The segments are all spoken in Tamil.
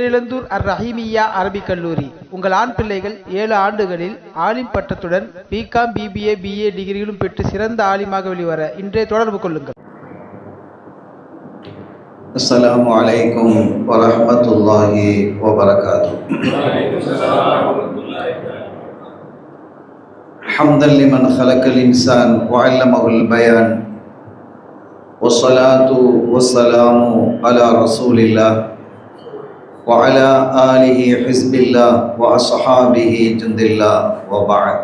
பேரிழந்தூர் அர்-ரஹீமிய்யா அரபிக் கல்லூரி. உங்கள் ஆண் பிள்ளைகள் 7 ஆண்டுகளில் ஆலிம் பட்டத்துடன் பிகாம், பிபிஏ, பிஏ டிகிரிகளும் பெற்று சிறந்த ஆலிமாக வெளிவர இன்றே தொடர்பு கொள்ளுங்கள். அஸ்ஸலாமு அலைக்கும் வரஹ்மத்துல்லாஹி வபரகாத்துஹு. ஹம்தன் லிமன் ஹலக்கல் இன்சான் வஅல்லமஹுல் பயான் வஸ்ஸலாத்து வஸ்ஸலாமு அலா ரசூலில்லாஹ் وعلى آله حزب الله وأصحابه جند الله وبعد.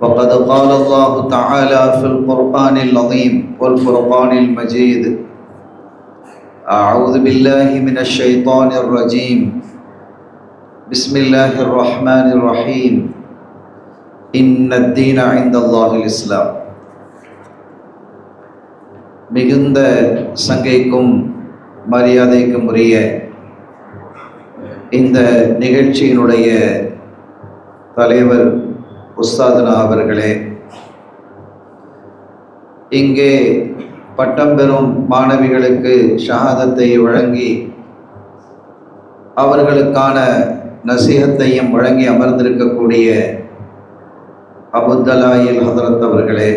فقد قال الله تعالى في القرآن العظيم والفرقان المجيد: أعوذ بالله من الشيطان الرجيم. بسم الله الرحمن الرحيم. إن الدين عند الله الإسلام. மிகுந்த சங்கைக்கும் மரியாதைக்கும் உரிய இந்த நிகழ்ச்சியினுடைய தலைவர் உஸ்தாதுனா அவர்களே, இங்கே பட்டம் பெறும் மாணவிகளுக்கு ஷஹாதத்தை வழங்கி அவர்களுக்கான நசீஹத்தையும் வழங்கி அமர்ந்திருக்கக்கூடிய அபுத்தலாயில் ஹதரத் அவர்களே,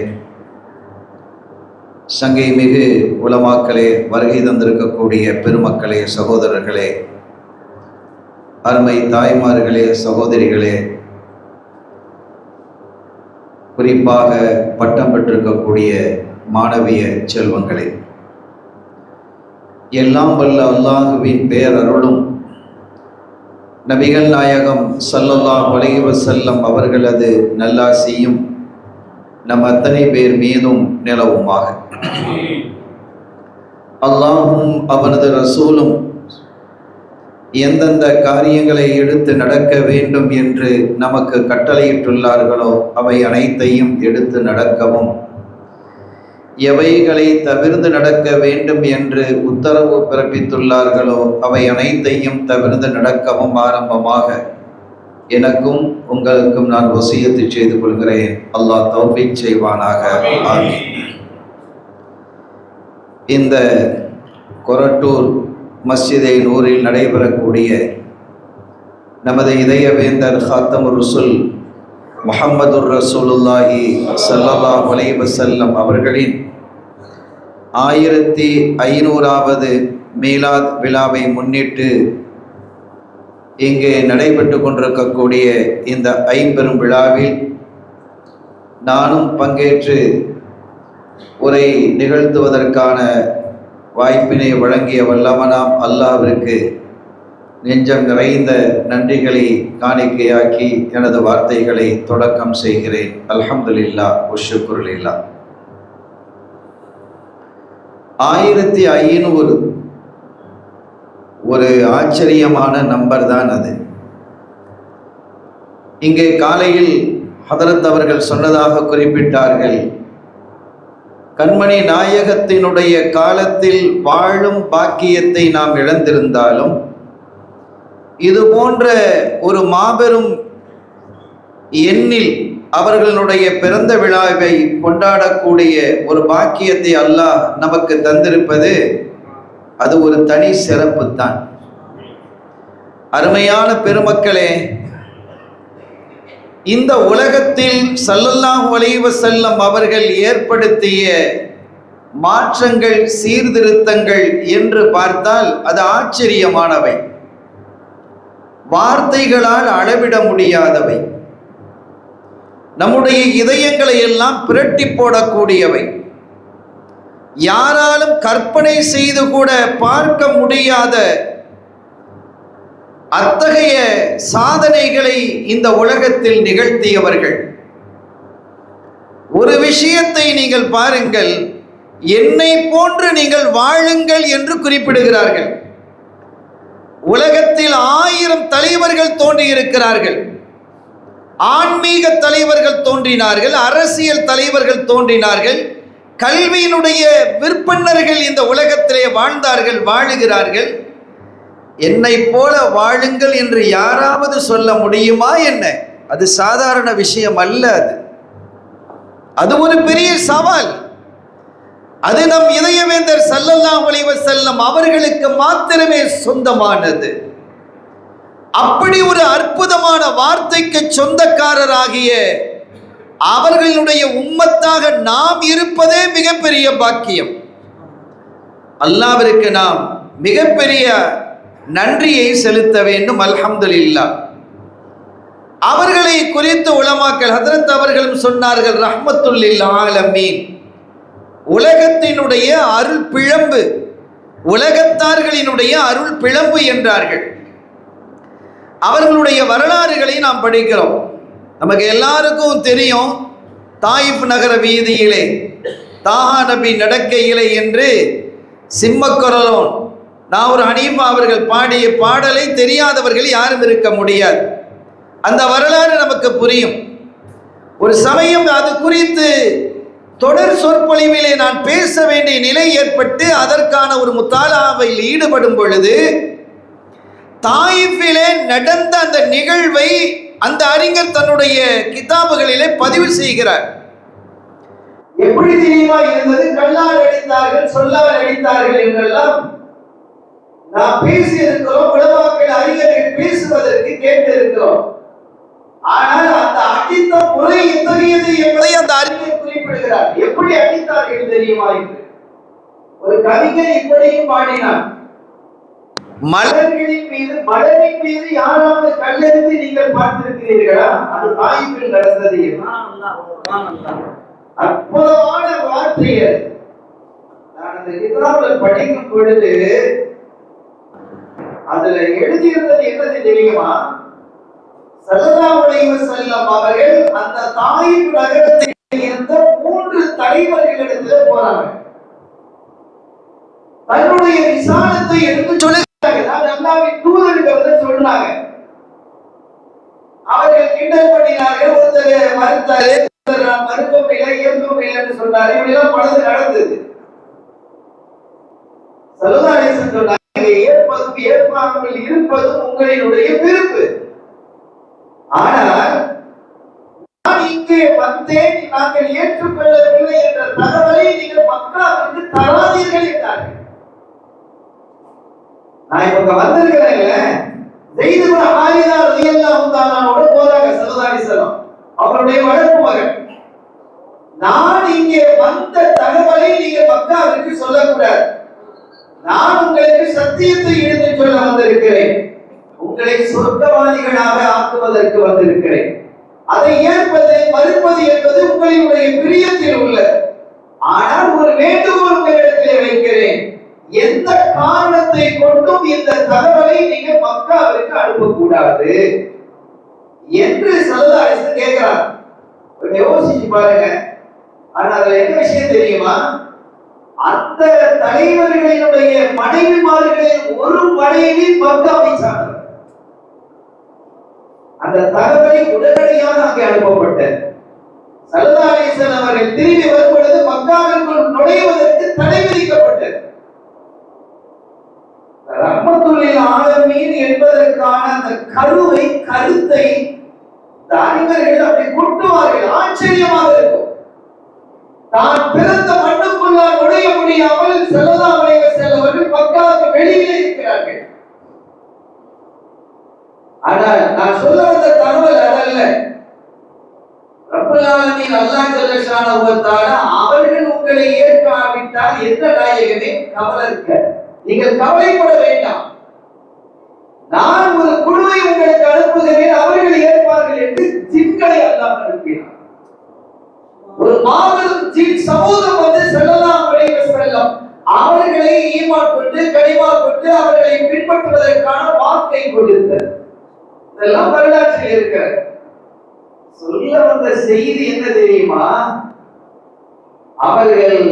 சங்கை மிகு உலமாக்களே, வருகை தந்திருக்கக்கூடிய பெருமக்களே, சகோதரர்களே, அருமை தாய்மார்களே, சகோதரிகளே, குறிப்பாக பட்டம் பெற்றிருக்கக்கூடிய மாணவிய செல்வங்களே, எல்லாம் வல்ல அல்லாஹுவின் பேரருளும் நபிகள் நாயகம் ஸல்லல்லாஹு அலைஹி வஸல்லம் அவர்களது நல்லாசியும் நம் அத்தனை பேர் மீதும் நிலவுமாக. அல்லாஹும் அவனது ரசூலும் எந்தெந்த காரியங்களை எடுத்து நடக்க வேண்டும் என்று நமக்கு கட்டளையிட்டுள்ளார்களோ அவை அனைத்தையும் எடுத்து நடக்கவும், எவைகளை தவிர்த்து நடக்க வேண்டும் என்று உத்தரவு பிறப்பித்துள்ளார்களோ அவை அனைத்தையும் தவிர்த்து நடக்கவும் ஆரம்பமாக எனக்கும் உங்களுக்கும் நான் வசியத்து செய்து கொள்கிறேன். அல்லாஹ் தௌஃபீக் செய்வானாக. ஆமீன். இந்த கொரட்டூர் மஸ்ஜிதை நூரில் நடைபெறக்கூடிய நமது இதயவேந்தர் ஹாத்தமுர் ரசூல் முஹம்மதுர் ரசூலுல்லாஹி ஸல்லல்லாஹு அலைஹி வஸல்லம் அவர்களின் 1500வது மீலாத் விழாவை முன்னிட்டு இங்கே நடைபெற்று கொண்டிருக்கக்கூடிய இந்த ஐம்பெரும் விழாவில் நானும் பங்கேற்று உரை நிகழ்த்துவதற்கான வாய்ப்பினை வழங்கிய வல்லவனாம் அல்லாஹ்விற்கு நெஞ்சம் நிறைந்த நன்றிகளை காணிக்கையாக்கி எனது வார்த்தைகளை தொடக்கம் செய்கிறேன். அல்ஹம்துலில்லாஹ் வஷ்ஷுக்ருலில்லாஹ். 1500 ஒரு ஆச்சரியமான நம்பர் தான் அது. இங்கே காலையில் ஹதரத் அவர்கள் சொன்னதாக குறிப்பிட்டார்கள், கண்மணி நாயகத்தினுடைய காலத்தில் வாழும் பாக்கியத்தை நாம் இழந்திருந்தாலும் இது போன்ற ஒரு மாபெரும் எண்ணில் அவர்களுடைய பிறந்த விழாவை கொண்டாடக்கூடிய ஒரு பாக்கியத்தை அல்லாஹ் நமக்கு தந்திருப்பது அது ஒரு தனி சிறப்பு தான். அருமையான பெருமக்களே, இந்த உலகத்தில் ஸல்லல்லாஹு அலைஹி வஸல்லம் அவர்கள் ஏற்படுத்திய மாற்றங்கள், சீர்திருத்தங்கள் என்று பார்த்தால் அது ஆச்சரியமானவை, வார்த்தைகளால் அளவிட முடியாதவை, நம்முடைய இதயங்களை எல்லாம் பிரட்டி போடக்கூடியவை, யாராலும் கற்பனை செய்து கூட பார்க்க முடியாத அத்தகைய சாதனைகளை இந்த உலகத்தில் நிகழ்த்தியவர்கள். ஒரு விஷயத்தை நீங்கள் பாருங்கள், என்னை போன்று நீங்கள் வாழுங்கள் என்று குறிப்பிடுகிறார்கள். உலகத்தில் 1000 தலைவர்கள் தோன்றியிருக்கிறார்கள், ஆன்மீக தலைவர்கள் தோன்றினார்கள், அரசியல் தலைவர்கள் தோன்றினார்கள், கல்வியினுடைய விற்பன்னர்கள் இந்த உலகத்திலே வாழ்ந்தார்கள், வாழுகிறார்கள். என்னை போல வாழுங்கள் என்று யாராவது சொல்ல முடியுமா என்ன? அது சாதாரண விஷயம் அல்ல. அது ஒரு பெரிய சவால். அது நம் இதயவே வேந்தர் ஸல்லல்லாஹு அலைஹி வஸல்லம் அவர்களுக்கு மாத்திரமே சொந்தமானது. அப்படி ஒரு அற்புதமான வார்த்தைக்கு சொந்தக்காரராகிய அவர்களுடைய உம்மத்தாக நாம் இருப்பதே மிகப்பெரிய பாக்கியம். அல்லாஹ்விற்கு நாம் மிகப்பெரிய நன்றியை செலுத்த வேண்டும். அல்ஹம்துலில்லாஹ். அவர்களை குறித்து உலமாக்கள் ஹஜ்ரத் அவர்களும் சொன்னார்கள், ரஹ்மத்துல் லில் ஆலமீன், உலகத்தினுடைய அருள் பிழம்பு, உலகத்தார்களினுடைய அருள் பிழம்பு என்றார்கள். அவர்களுடைய வரலாறுகளை நாம் படிக்கிறோம். நமக்கு எல்லாருக்கும் தெரியும், தாயிஃப் நகர வீதியிலே தாஹா நபி நடக்கையிலே என்று சிம்மக்குரலோன் நாவூர் ஹனீஃபா அவர்கள் பாடிய பாடலை தெரியாதவர்கள் யாரும் இருக்க முடியாது. அந்த வரலாறு நமக்கு புரியும். ஒரு சமயம் அது குறித்து தொடர் சொற்பொழிவிலே நான் பேச வேண்டிய நிலை ஏற்பட்டு அதற்கான ஒரு முத்தாலாவில் ஈடுபடும் பொழுது தாயிஃபிலே நடந்த அந்த நிகழ்வை அந்த அறிஞர் தன்னுடைய கிதாபுகளிலே பதிவு செய்கிறார். எப்படி தெரியுமா இருந்தது? கல்லால் அடித்தார்கள், சொல்லால் அடித்தார்கள் என்றெல்லாம் நாம் பேசி இருக்கிறோம். உலமாக்கள் அறிஞர்கள் பேசுவதற்கு கேட்டு இருக்கிறோம். ஆனால் அந்த அடித்த முறை எத்தகையது என்பதை அந்த அறிஞர் குறிப்பிடுகிறார். எப்படி அடித்தார்கள் தெரியுமா என்று ஒரு கவிஞர் இப்படியும் பாடினார், மலர்களின் மீது யாராவது கல்லெறிந்து நீங்கள் பார்த்திருக்கிறீர்களா? அது தாயிஃபில் நடந்தது. அற்புதமான வார்த்தைகள். நான் அந்த கிதாபில் படிக்கும் பொழுது அதுல எழுதியிருந்தது என்னது தெரியுமா? ஸல்லல்லாஹு அலைஹி வஸல்லம் அவர்கள் அந்த தாயிஃப் நகரத்தில் இருந்த 3 தலைவர்களிடத்தில் போறாங்க. தன்னுடைய விசாலத்தை எடுத்து சொல்லுகிறாங்க. அல்லாஹ்வின் தூதர்கள் சொன்னாங்க. அவர்கள் கிண்டல் பண்ணினார்கள். ஒருத்தர் மறுத்தாரு, மறுக்கவும் இல்லை, ஏற்கவும் இல்லை என்று சொன்னார். இப்படிலாம் பலது நடந்தது. ஸல்லல்லாஹு அலைஹி வஸல்லம் சொன்னாங்க, ஏற்பதும் ஏற்பாமல் இருப்பதும் உங்களினுடைய விருப்பு. ஆனால் நான் இங்கே வந்தேன், நாங்கள் ஏற்றுக்கொள்ளவில்லை என்ற தகவலை நீங்கள் மக்காவுக்கு தராதீர்கள் என்றார்கள். நான் இப்ப வந்திருக்கிறேன், ஸைத் இப்னு ஹாரிஸா ரலியல்லாஹு தஆலாவோட போறாங்க ஸல்லல்லாஹு அலைஹி வஸல்லம், அவருடைய வளர்ப்பு மகன். நான் இங்கே வந்த தகவலை நீங்க மக்காவுக்கு சொல்லக்கூடாது. நான் உங்களுக்கு சத்தியத்தை எடுத்துச் சொல்ல வந்திருக்கிறேன். உங்களை சொர்க்கவாதிகளாக ஆக்குவதற்கு வந்திருக்கிறேன். அதை ஏற்பது மறுப்பது என்பது உங்களுடைய பிரியத்தில் உள்ள. ஆனால் ஒரு வேண்டுகோள் உங்களிடத்தில் வைக்கிறேன், எந்த காரணத்தை கொண்டும் இந்த தகவலை நீங்க மக்காவிற்கு அனுப்பக்கூடாது என்று ஸல்லல்லாஹு அலைஹி வஸல்லம் கேட்கிறார். கொஞ்சம் யோசிச்சு பாருங்க. ஆனா அதுல என்ன விஷயம் தெரியுமா? அந்த தலைவர்களினுடைய மனைவிமார்களில் ஒரு மனைவி மக்காவை சார்ந்தவர். அந்த தகவலை உடனடியாக அங்கே அனுப்பப்பட்டது. ஸல்லல்லாஹு அலைஹி வஸல்லம் அவர்கள் திரும்பி வரும்பொழுது மக்காவிற்குள் நுழைவதற்கு தடை விதிக்கப்பட்டது. ரஹ்மத்துல் லில் ஆலமீன் என்பதற்கான அந்த கருத்தை அறிஞர்கள் அப்படி கொட்டுவார்கள். ஆச்சரியமாக இருக்கும். தான் பிறந்த மண்ணுக்குள்ளால் நுழைய முடியாமல் ஸல்லல்லாஹு அலைஹி வஸல்லம் அவர்கள் மக்காவுக்கு வெளியிலே இருக்கிறார்கள். ஆனால் நான் சொல்ல வந்த தகவல் அதல்ல. ரப்பல் ஆலமீன் அல்லாஹ் ஜல்ல ஷானஹு வ தஆலா அவர்கள் உங்களை ஏற்காவிட்டால் என்ன நாயகமே கவலைக்க, நீங்கள் கவலைப்பட வேண்டாம், நான் ஒரு குழுவை உங்களுக்கு அனுப்புகிறேன், அவர்கள் ஏற்பார்கள் என்று ஜின்களை அல்லாஹ் அனுப்பினார். ஒரு மாபெரும் ஜின் சமூகம் வந்து ஸல்லல்லாஹு அலைஹி வஸல்லம் அவர்களை ஈமான் கொண்டு கலிமா கொண்டு அவர்களை பின்பற்றுவதற்கான வாக்கை கொடுத்தார். இதெல்லாம் வரலாற்றில் இருக்கிறது. சொல்ல வந்த செய்தி என்ன தெரியுமா? அவர்கள்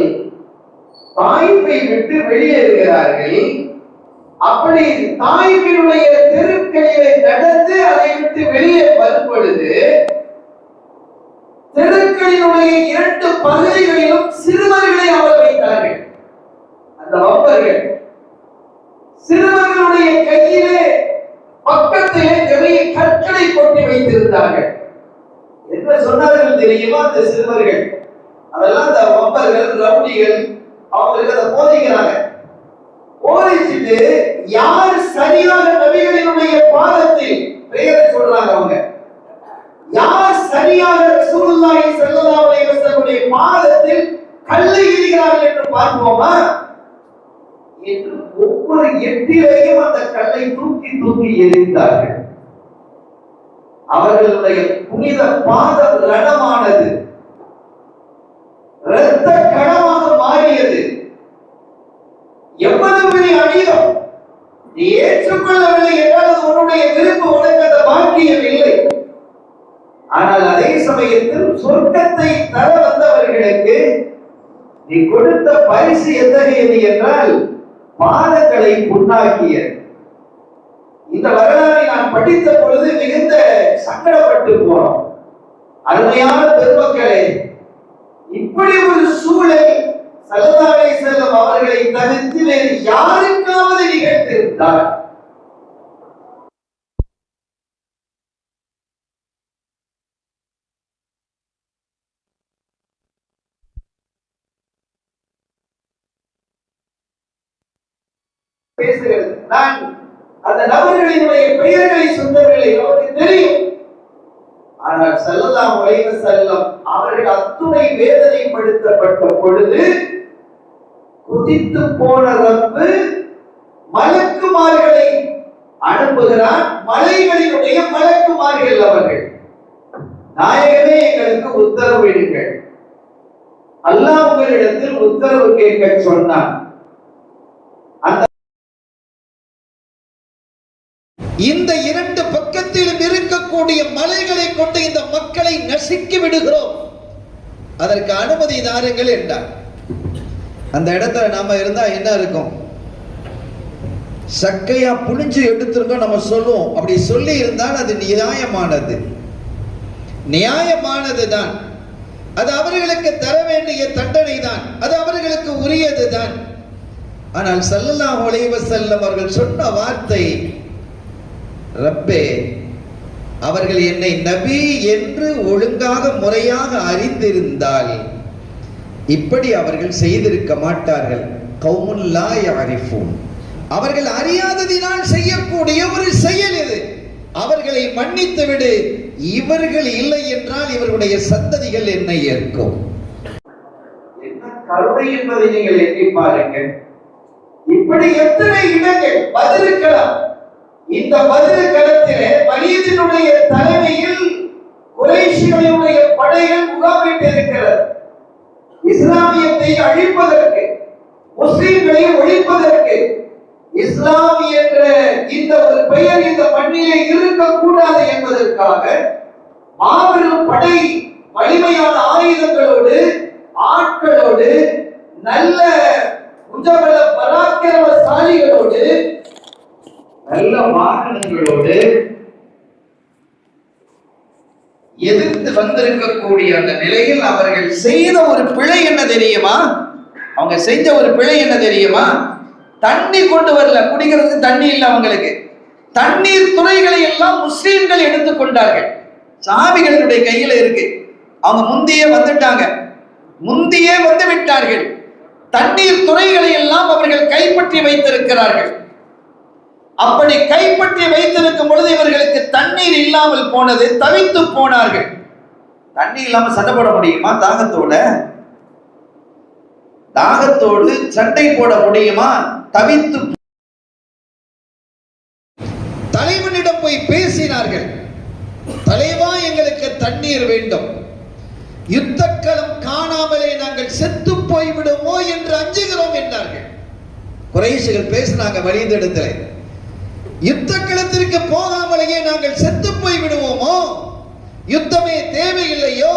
தாயிஃபை விட்டு வெளியேறுகிறார்கள். அப்படி தாயிஃபினுடைய தெருக்களிலே நடந்து அதை விட்டு வெளியே வரும் பொழுது தெருக்களினுடைய 2 பகுதிகளிலும் சிறுவர்களை அவர் வைத்தார்கள். அந்த வம்பர்கள் சிறுவர்களுடைய கையிலே பக்கத்திலே நிறைய கற்களை கொட்டி வைத்திருந்தார்கள். என்ன சொன்னார்கள் தெரியுமா? அந்த சிறுவர்கள் அதெல்லாம் அந்த வம்பர்கள், ரவுடிகள், அவங்களுக்கு அதை போதிக்கிறாங்க. போதிச்சுட்டு யார் சரியாக நபிகளினுடைய பாதத்தில் பெயரை சொல்றாங்க, அவங்க யார் சரியாக ரசூலுல்லாஹி ஸல்லல்லாஹு அலைஹி வஸல்லம் பாதத்தில் கல்லை எறிகிறார்கள் என்று பார்ப்போமா என்று ஒவ்வொரு எட்டிலையும் அந்த கல்லை தூக்கி தூக்கி எறிந்தார்கள். அவர்களுடைய புனித பாதம் ரணமானது, இரத்த களமாக மாறியது. எவ்வளவு பெரிய அநீதம்! நீ ஏற்றுக்கொள்ளவில்லை என்றால் உன்னுடைய விருப்பம், உனக்கு அந்த பாக்கியம் இல்லை. ஆனால் அதே சமயத்தில் சொர்க்கத்தை தர வந்தவர்களுக்கு நீ கொடுத்த பரிசு எத்தகையது என்றால் பாதங்களை புண்ணாக்கிய. இந்த வரலாறை நான் படித்த பொழுது மிகுந்த சங்கடப்பட்டு போனோம். அருமையான பெருமக்களே, இப்படி ஒரு சூழல் ஸல்லல்லாஹு அலைஹி வஸல்லம் அவர்களை தவிர்த்து வேறு யாருக்காவது நிகழ்ந்திருந்தால் பேசுகிறது. நான் அந்த நபர்களினுடைய பெயர்களை சொல்லவில்லை, நமக்கு தெரியும். ஆனால் ஸல்லல்லாஹு அலைஹி வஸல்லம் அவர்கள் அத்துணை வேதனைப்படுத்தப்பட்ட பொழுது குதித்து போன ரப்பு மலக்குமார்களை அனுப்புகிறான். மலைகளினுடைய மலக்குமார்கள் அவர்கள். நாயகமே, எங்களுக்கு உத்தரவிடுங்கள். அல்லாஹ் உங்களிடத்தில் உத்தரவு கேட்க சொன்னான். இந்த இரண்டு பக்கத்திலும் இருக்கக்கூடிய மலைகளை கொண்டு இந்த மக்களை நசுக்கி விடுகிறோம், அதற்கு அனுமதி தாருங்கள் என்றார். அந்த இடத்துல நாம இருந்தா என்ன இருக்கும்? சக்கையா புளிஞ்சு எடுத்திருக்கோம் நம்ம சொல்லுவோம். அப்படி சொல்லி இருந்தால் அது நியாயமானது, நியாயமானது தான். அது அவர்களுக்கு தர வேண்டிய தண்டனை தான், அது அவர்களுக்கு உரியது தான். ஆனால் ஸல்லல்லாஹு அலைஹி வஸல்லம் அவர்கள் சொன்ன வார்த்தை, ரப்பே, அவர்கள் என்னை நபி என்று ஒழுங்காக முறையாக அறிந்திருந்தால் இப்படி அவர்கள் செய்திருக்க மாட்டார்கள். கௌமுன் லா யஅரிஃபூன், அவர்கள் அறியாததினால் செய்யக்கூடிய ஒரு செயல் இது. அவர்களை மன்னித்து விடு, இவர்கள் இல்லை என்றால் இவர்களுடைய சந்ததிகள் என்னை ஏற்கும். என்ன கருணை என்பதை நீங்கள் எண்ணி பாருங்கள். இப்படி எத்தனை இடங்கள் பதிலுக்கலாம். இந்த பதில் களத்திலே வலீதினுடைய தலைமையில் குறைஷிகளுடைய படைகள் முகாமிட்டு இருக்கிறது. இஸ்லாமியத்தை அழிப்பதற்கு, முஸ்லிம்களை ஒழிப்பதற்கு, இஸ்லாம் என்ற இந்த ஒரு பெயர் இந்த மண்ணிலே இருக்கக்கூடாது என்பதற்காக மாபெரும் படை, வலிமையான ஆயுதங்களோடு, ஆட்களோடு, நல்ல உஜபல பராக்கிரமசாலிகளோடு, நல்ல வாகனங்களோடு எதிர்த்து வந்திருக்கக்கூடிய அந்த நிலையில் அவர்கள் செய்த ஒரு பிழை என்ன தெரியுமா? அவங்க செஞ்ச ஒரு பிழை என்ன தெரியுமா? தண்ணி கொண்டு வரல, குடிக்கிறதுக்கு தண்ணி இல்லை அவங்களுக்கு. தண்ணீர் துறைகளை எல்லாம் முஸ்லிம்கள் எடுத்துக்கொண்டார்கள். சாபிகளுடைய கையில இருக்கு. அவங்க முந்தியே வந்துட்டாங்க, முந்தியே வந்து விட்டார்கள். தண்ணீர் துறைகளை எல்லாம் அவர்கள் கைப்பற்றி வைத்திருக்கிறார்கள். அப்படி கைப்பற்றி வைத்திருக்கும் பொழுது இவர்களுக்கு தண்ணீர் இல்லாமல் போனது, தவித்து போனார்கள். தண்ணி இல்லாம சண்டை போட முடியுமா? தாகத்தோடு சண்டை போட முடியுமா? தவித்து தலைவனிடம் போய் பேசினார்கள். தலைவா, எங்களுக்கு தண்ணீர் வேண்டும், யுத்தக்களம் காணாமலே நாங்கள் செத்து போய்விடுமோ என்று அஞ்சுகிறோம் என்றார்கள். குறைஷிகள் பேசினாங்க வலிந்திடத்திலே, யுத்த களத்திற்கு போகாமலேயே நாங்கள் செத்து போய் விடுவோமோ, யுத்தமே தேவையில்லையோ,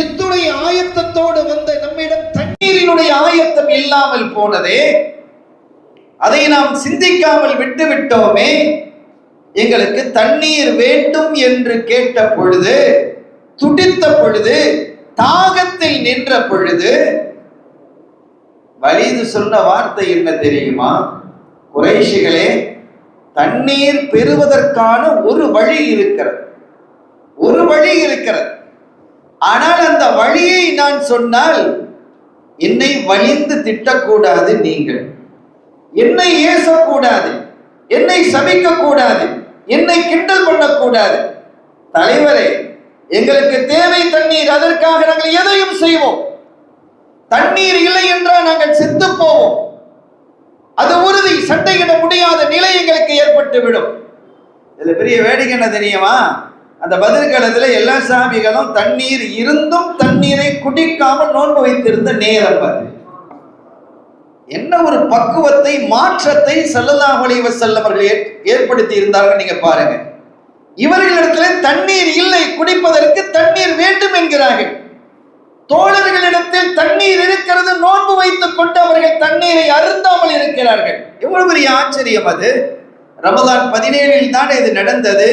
இத்துடைய ஆயத்தத்தோடு வந்த நம்மிடம் தண்ணீரினுடைய ஆயத்தம் இல்லாமல் போனதே, அதை நாம் சிந்திக்காமல் விட்டு விட்டோமே, எங்களுக்கு தண்ணீர் வேண்டும் என்று கேட்ட பொழுது, துடித்த பொழுது, தாகத்தில் நின்ற பொழுது வலீது சொன்ன வார்த்தை என்ன தெரியுமா? குறைஷிகளே, தண்ணீர் பெறுவதற்கான ஒரு வழி இருக்கிறது, ஒரு வழி இருக்கிறது. ஆனால் அந்த வழியை நான் சொன்னால் என்னை வலிந்து திட்டக்கூடாது, நீங்கள் என்னை ஏசக்கூடாது, என்னை சபிக்க கூடாது, என்னை கிண்டல் பண்ணக்கூடாது. தலைவரே, எங்களுக்கு தேவை தண்ணீர், அதற்காக நாங்கள் எதையும் செய்வோம். தண்ணீர் இல்லை என்றால் நாங்கள் செத்து போவோம், அது உறுதி. சண்டையிட முடியாத நிலை எங்களுக்கு ஏற்பட்டுவிடும். இதுல பெரிய வேடிக்கை என்ன தெரியுமா? அந்த பதில் காலத்துல எல்லா சாமிகளும் தண்ணீர் இருந்தும் தண்ணீரை குடிக்காமல் நோன்பு வைத்திருந்த நேரம் அது. என்ன ஒரு பக்குவத்தை, மாற்றத்தை ஸல்லல்லாஹு அலைஹி வஸல்லம் அவர்கள் ஏற்படுத்தி இருந்தார்கள். நீங்க பாருங்க, இவர்களிடத்தில் தண்ணீர் இல்லை, குடிப்பதற்கு தண்ணீர் வேண்டும் என்கிறார்கள். தோழர்களிடத்தில் தண்ணீர் இருக்கிறது, நோன்பு வைத்துக் கொண்டு அவர்கள் தண்ணீரை அருந்தாமல் இருக்கிறார்கள். எவ்வளவு பெரிய ஆச்சரியம் அது! ரமலான் 17 தான் இது நடந்தது.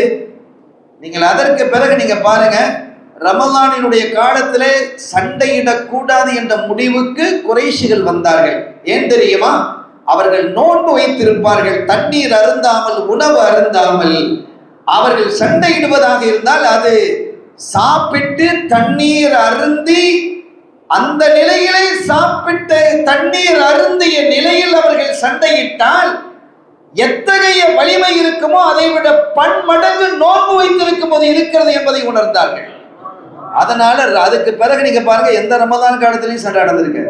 நீங்கள் அதற்கு பிறகு நீங்க பாருங்க, ரமலானினுடைய காலத்திலே சண்டையிடக்கூடாது என்ற முடிவுக்கு குறைஷிகள் வந்தார்கள். ஏன் தெரியுமா? அவர்கள் நோன்பு வைத்திருப்பார்கள், தண்ணீர் அருந்தாமல், உணவு அருந்தாமல். அவர்கள் சண்டையிடுவதாக இருந்தால் அது சாப்பிட்டு தண்ணீர் அருந்தி, அந்த நிலையிலே சாப்பிட்டு தண்ணீர் அருந்திய நிலையில் அவர்கள் சண்டையிட்டால் எத்தகைய வலிமை இருக்குமோ அதை விட பன்மடங்கு நோன்பு வைத்திருக்கும் போது இருக்கிறது என்பதை உணர்ந்தார்கள். அதனால அதுக்கு பிறகு நீங்க பாருங்க, எந்த ரமதான் காலத்திலையும் சண்டை நடந்திருக்கு.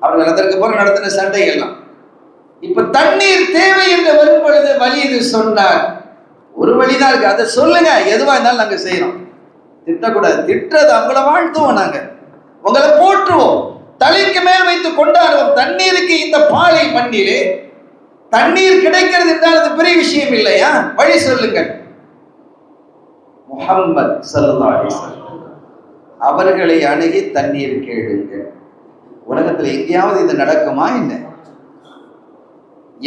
அவர்கள் அதற்கு பிறகு நடத்தின சண்டை எல்லாம். இப்ப தண்ணீர் தேவை என்று வரும் பொழுது வழி இது சொன்னார். ஒரு வழிதான் இருக்கு, அதை சொல்லுங்க, எதுவா இருந்தாலும் நாங்க செய்யறோம். திட்டக்கூடாது, திட்டுறது அவங்கள வாழ்த்துவோம், நாங்க உங்களை போற்றுவோம், தலைக்கு மேல் வைத்து கொண்டாடுவோம். தண்ணீருக்கு இந்த பாலை மண்ணிலே தண்ணீர் கிடைக்கிறது என்றால் அது பெரிய விஷயம் இல்லையா? வழி சொல்லுங்கள். முஹம்மது ஸல்லல்லாஹு அலைஹி வஸல்லம் அவர்களை அணுகி தண்ணீர் கேளுங்கள். உலகத்தில் எங்கேயாவது இது நடக்குமா? இல்லை.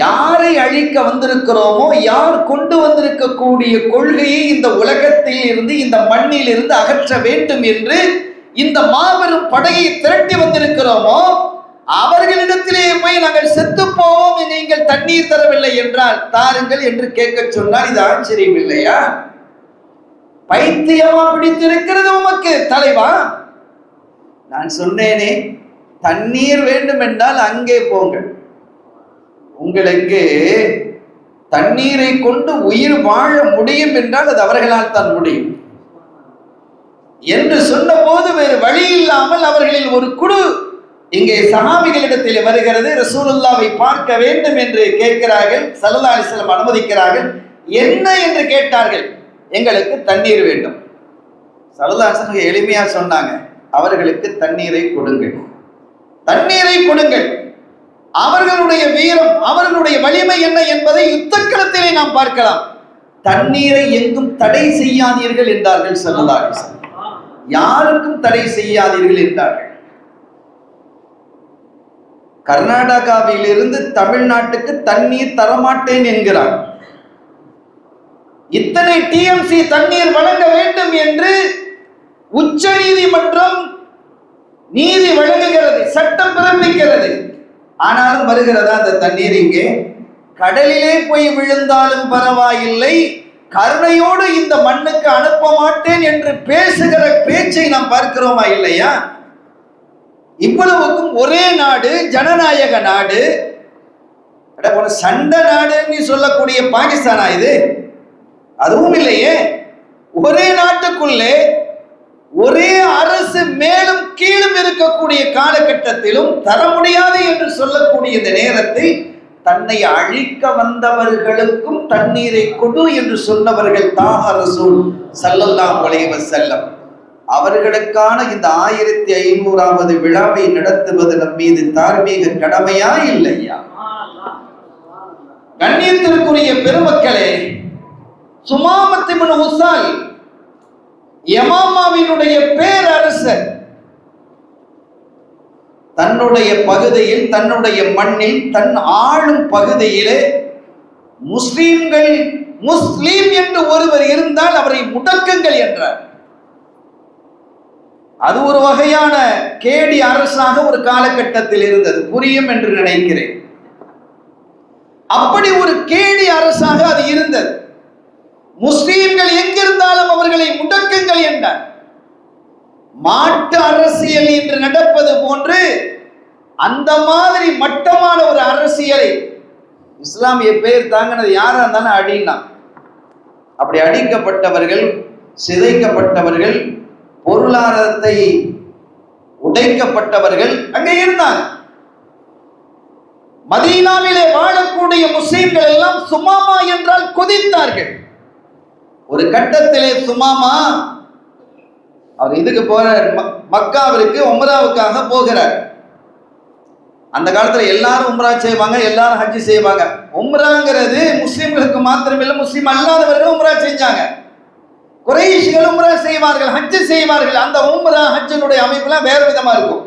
யாரை அழிக்க வந்திருக்கிறோமோ, யார் கொண்டு வந்திருக்கக்கூடிய கொள்கையை இந்த உலகத்தில் இருந்து, இந்த மண்ணில் இருந்து அகற்ற வேண்டும் என்று இந்த மாபெரும் படையை திரட்டி வந்திருக்கிறோமோ, அவர்களிடத்திலே போய் நாங்கள் செத்து போவோம், நீங்கள் தண்ணீர் தரவில்லை என்றால் தாருங்கள் என்று கேட்க சொன்னால் இது ஆச்சரியம் இல்லையா? பைத்தியமா பிடித்திருக்கிறது உமக்கு தலைவா? நான் சொன்னேனே, தண்ணீர் வேண்டும் என்றால் அங்கே போங்கள். உங்களுக்கு தண்ணீரை கொண்டு உயிர் வாழ முடியும் என்றால் அது அவர்களால் தான் முடியும் என்று சொன்ன போது வேறு வழி இல்லாமல் அவர்களில் ஒரு குழு இங்கே சஹாபிகளிடத்தில் வருகிறது. ரசூலுல்லாவை பார்க்க வேண்டும் என்று கேட்கிறார்கள். ஸல்லல்லாஹு அலைஹி வஸல்லம் அனுமதிக்கிறார்கள். என்ன என்று கேட்டார்கள். எங்களுக்கு தண்ணீர் வேண்டும். ஸல்லல்லாஹு அலைஹி வஸல்லம் எளிமையா சொன்னாங்க, அவர்களுக்கு தண்ணீரை கொடுங்கள், தண்ணீரை கொடுங்கள். அவர்களுடைய வீரம், அவர்களுடைய வலிமை என்ன என்பதை யுத்தக்களத்திலே நாம் பார்க்கலாம். தண்ணீரை எங்கும் தடை செய்யாதீர்கள் என்றார்கள் ஸல்லல்லாஹு அலைஹி வஸல்லம். யாருக்கும் தடை செய்யாதீர்கள் என்றார்கள். கர்நாடகாவில் இருந்து தமிழ்நாட்டுக்கு தண்ணீர் தரமாட்டேன் என்கிறார். இத்தனை டிஎம்சி தண்ணீர் வழங்க வேண்டும் என்று உச்ச நீதிமன்றம் நீதி வழங்குகிறது, சட்டம் பிறப்பிக்கிறது. ஆனாலும் வருகிறதா அந்த தண்ணீர்? இங்கே கடலிலே போய் விழுந்தாலும் பரவாயில்லை, கருணையோடு இந்த மண்ணுக்கு அனுப்ப மாட்டேன் என்று பேசுகிற பேச்சை நாம் பார்க்கிறோமா இல்லையா? இவ்வளவுக்கும் ஒரே நாடு, ஜனநாயக நாடு, சண்டை நாடுன்னு சொல்லக்கூடிய பாகிஸ்தானா இது? அதுவும் இல்லையே. ஒரே நாட்டுக்குள்ளே ஒரே அரசு மேலும் கீழும் இருக்கக்கூடிய காலகட்டத்திலும் தர முடியாது என்று சொல்லக்கூடிய இந்த நேரத்தில் தன்னை அழிக்க வந்தவர்களுக்கும் தண்ணீரை கொடு என்று சொன்னவர்கள் தாக ரசூல் ஸல்லல்லாஹு அலைஹி வஸல்லம். அவர்களுக்கான இந்த 1500வது விழாவை நடத்துவது நம் மீது தார்மீக கடமையா இல்லையா? கண்ணியத்திற்குரிய பெருமக்களே, சுமாமத் இப்னு உஸால் யமாமாவினுடைய பேரரசர் தன்னுடைய பகுதியில், தன்னுடைய மண்ணில், தன் ஆளும் பகுதியிலே முஸ்லிம்கள், முஸ்லிம் என்று ஒருவர் இருந்தால் அவரை முடக்குங்கள் என்றார். அது ஒரு வகையான கேடி அரசாக ஒரு காலகட்டத்தில் இருந்தது, புரியும் என்று நினைக்கிறேன். அப்படி ஒரு கேடி அரசாக அது இருந்தது. முஸ்லிம்கள் எங்கிருந்தாலும் அவர்களை முடக்குங்கள் என்றார். மாட்டு அரசியல் என்று நடப்பது போன்று அந்த மாதிரி மட்டமான ஒரு அரசியலை இஸ்லாமிய பேர் தாங்கினது யாரா இருந்தாலும் அடினா. அப்படி அடிக்கப்பட்டவர்கள், சிதைக்கப்பட்டவர்கள், பொருளாதாரத்தை உடைக்கப்பட்டவர்கள் அங்கே இருந்தாங்க. மதீனாவிலே வாழக்கூடிய முஸ்லிம்கள் எல்லாம் சுமாமா என்றால் கொதித்தார்கள். ஒரு கட்டத்திலே சுமாமா அவர் இதுக்கு போறார், மக்காவிற்கு உம்ராவுக்காக போகிறார். அந்த காலத்துல எல்லாரும் உம்ரா செய்வாங்க, எல்லாரும் ஹஜ் செய்வாங்க. உம்ராங்கிறது முஸ்லிம்களுக்கு மாத்திரமில்லை, முஸ்லிம் அல்லாதவர்கள் உம்ரா செஞ்சாங்க. குறைஷிகள் உம்ரா செய்வார்கள், ஹஜ் செய்வார்கள். அந்த உம்ரா ஹஜ்ஜினுடைய அமைப்புலாம் வேற விதமா இருக்கும்.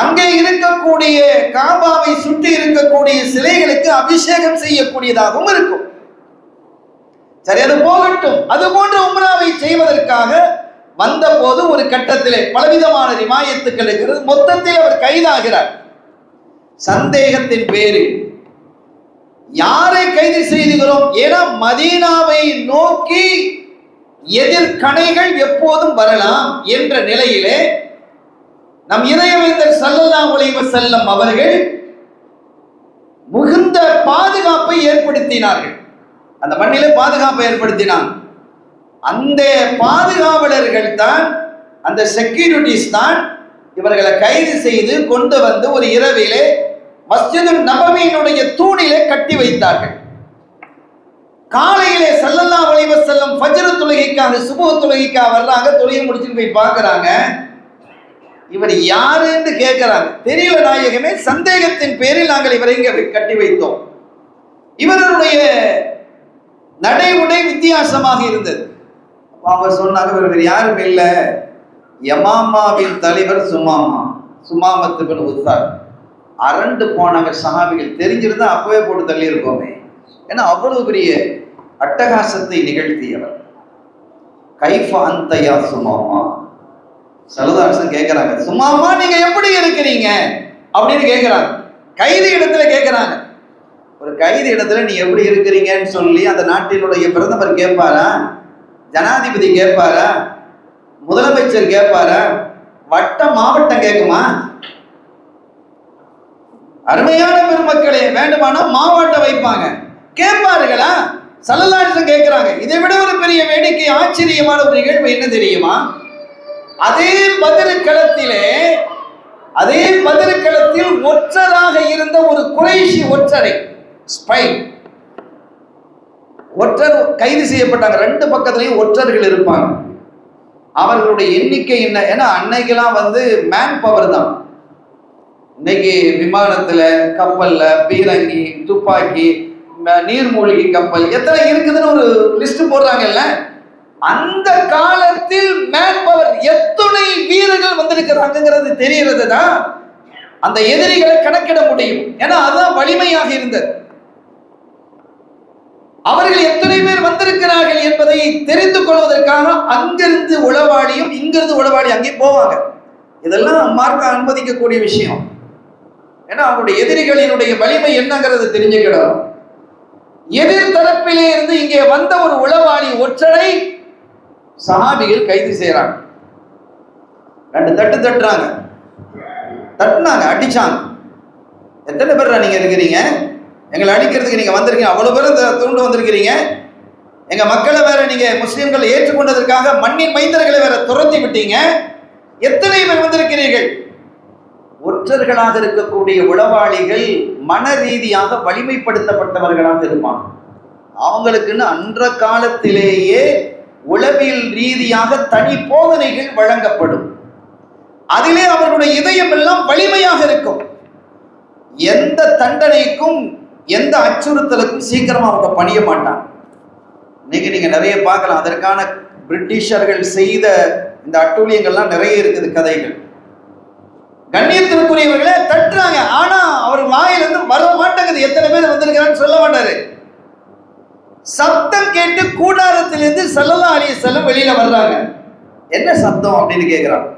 அங்கே இருக்கக்கூடிய காபாவை சுற்றி இருக்கக்கூடிய சிலைகளுக்கு அபிஷேகம் செய்யக்கூடியதாகவும் இருக்கும். சரி, அது போகட்டும். அது போன்ற உம்ராவை செய்வதற்காக வந்த போது ஒரு கட்டத்திலே பலவிதமான ரிவாயத்துக்கள் இருக்கிறது. மொத்தத்தில் அவர் கைதாகிறார். சந்தேகத்தின் பேரில் யாரை கைது செய்துகிறோம்? ஏன்னா மதீனாவை நோக்கி எதிர்கணைகள் எப்போதும் வரலாம் என்ற நிலையிலே நம் இதயவேந்தர் ஸல்லல்லாஹு அலைஹி வஸல்லம் அவர்கள் மிகுந்த பாதுகாப்பை ஏற்படுத்தினார்கள். அந்த மண்ணிலே பாதுகாப்பை ஏற்படுத்தினார். அந்த பாதுகாவலர்கள் தான், அந்த செக்யூரிட்டிஸ் தான் இவர்களை கைது செய்து கொண்டு வந்து ஒரு இரவிலே மஸ்ஜிது நபவியினுடைய தூணிலே கட்டி வைத்தார்கள். காலையிலே ஸல்லல்லாஹு அலைஹி வஸல்லம் ஃபஜ்ர் தொழுகைக்காக, சுபஹ் தொழுகைக்காக வர்றாங்க. தொழுகை முடிச்சுட்டு போய் பார்க்கறாங்க. இவர் யாருன்னு கேட்கிறாங்க. தெரியல நாயகமே, சந்தேகத்தின் பேரில் நாங்கள் இவரை இங்கே கட்டி வைத்தோம். இவருடைய நடை உடை வித்தியாசமாக இருந்தது. அவங்க சொன்னாங்க, இவர் யாரும் இல்லை, யமாமாவின் தலைவர் சுமாமா, சுமாமத்து பின் உஸ்ஸார். அரண்டு போனவங்க சஹாபிகள். தெரிஞ்சிருந்தா அப்பவே போட்டு தள்ளி இருக்கோமே. ஏன்னா அவ்வளவு பெரிய அட்டகாசத்தை நிகழ்த்தியவர். கைஃப அன்தயா சுமாமா. சல்லல்லாஹு கேட்கிறாங்க, சுமாமா நீங்க எப்படி இருக்கிறீங்க அப்படின்னு கேட்கிறாங்க. கைதி இடத்துல கேட்கிறாங்க. ஒரு கைதி இடத்துல நீ எப்படி இருக்கிறீங்கன்னு சொல்லி அந்த நாட்டினுடைய பிரதமர் கேட்பாரா? ஜனாதிபதி கேட்பாரா? முதலமைச்சர் கேட்பாரா? வட்ட மாவட்டம் கேட்குமா? அருமையான பெருமக்களே, வேண்டுமானா மாவட்டம் வைப்பாங்க. கேட்பார்களா? ஸல்லல்லாஹு கேட்கிறாங்க. இதை விட ஒரு பெரிய வேடிக்கை, ஆச்சரியமான ஒரு நிகழ்வு என்ன தெரியுமா? அதே பத்ர் களத்தில் ஒற்றராக இருந்த ஒரு குறைஷி ஒற்றரை, ஸ்பை ஒற்றர் கைது செய்யப்பட்டாங்க. ரெண்டு பக்கத்திலையும் ஒற்றர்கள் இருப்பாங்க. அவர்களுடைய எண்ணிக்கை என்ன? ஏன்னா அன்னைக்கெல்லாம் மேன் பவர் தான். இன்னைக்கு விமானத்துல, கப்பல்ல, பீரங்கி, துப்பாக்கி, நீர்மூழ்கி கப்பல் எத்தனை இருக்குதுன்னு ஒரு லிஸ்ட் போடுறாங்கல்ல. அந்த காலத்தில் மேன் பவர் எத்தனை வீரர்கள் வந்திருக்கிறாங்கிறது தெரிகிறது தான் அந்த எதிரிகளை கணக்கிட முடியும். ஏன்னா அதுதான் வலிமையாக இருந்தது. அவர்கள் எத்தனை பேர் வந்திருக்கிறார்கள் என்பதை தெரிந்து கொள்வதற்காக அங்கிருந்து உளவாளியும் இங்கிருந்து உளவாளி அங்கே போவாங்க. இதெல்லாம் மார்க்க அனுமதிக்கக்கூடிய விஷயம். ஏன்னா அவருடைய எதிரிகளினுடைய வலிமை என்னங்கிறது தெரிஞ்சுக்கிடும். எதிர் தரப்பிலே இருந்து இங்கே வந்த ஒரு உளவாளி ஒற்றரை சஹாபிகள் கைது செய்யறாங்க. ரெண்டு தட்டுறாங்க, தட்டுனாங்க, அடிச்சாங்க. எத்தனை பேர் நீங்க இருக்கிறீங்க? எங்களை அடிக்கிறதுக்கு நீங்க வந்திருக்கீங்க, அவ்வளவு பேர் தூண்டு வந்திருக்கிறீங்க. எங்க மக்களை வேற நீங்க முஸ்லிம்களை ஏற்றுக்கொண்டதற்காக மண்ணின் மைந்தர்களை வேற துரத்தி விட்டீங்க. எத்தனை பேர் வந்திருக்கிறீர்கள்? ஒற்றர்களாக இருக்கக்கூடிய உளவாளிகள் மன ரீதியாக வலிமைப்படுத்தப்பட்டவர்களாக இருப்பாங்க. அவங்களுக்குன்னு அன்ற காலத்திலேயே உளவியல் ரீதியாக தனி போதனைகள் வழங்கப்படும். அதிலே அவர்களுடைய இதயம் எல்லாம் வலிமையாக இருக்கும். எந்த தண்டனைக்கும் எந்த அச்சுறுத்தலுக்கும் சீக்கிரமா அவங்க பணிய மாட்டாங்க. இன்னைக்கு நீங்க நிறைய பார்க்கலாம். அதற்கான பிரிட்டிஷர்கள் செய்த இந்த அட்டூழியங்கள்லாம் நிறைய இருக்குது, கதைகள். கண்ணியத்திற்குரியவர்களே தட்டுறாங்க. ஆனா அவர் வாயிலிருந்து வர மாட்டேங்குது. எத்தனை பேர் வந்திருக்கிறான்னு சொல்ல மாட்டாரு. சத்தம் கேட்டு கூடாரத்திலிருந்து ஸல்லல்லாஹு அலைஹி வஸல்லம் வெளியில வர்றாங்க. என்ன சத்தம் அப்படின்னு கேட்கிறாங்க.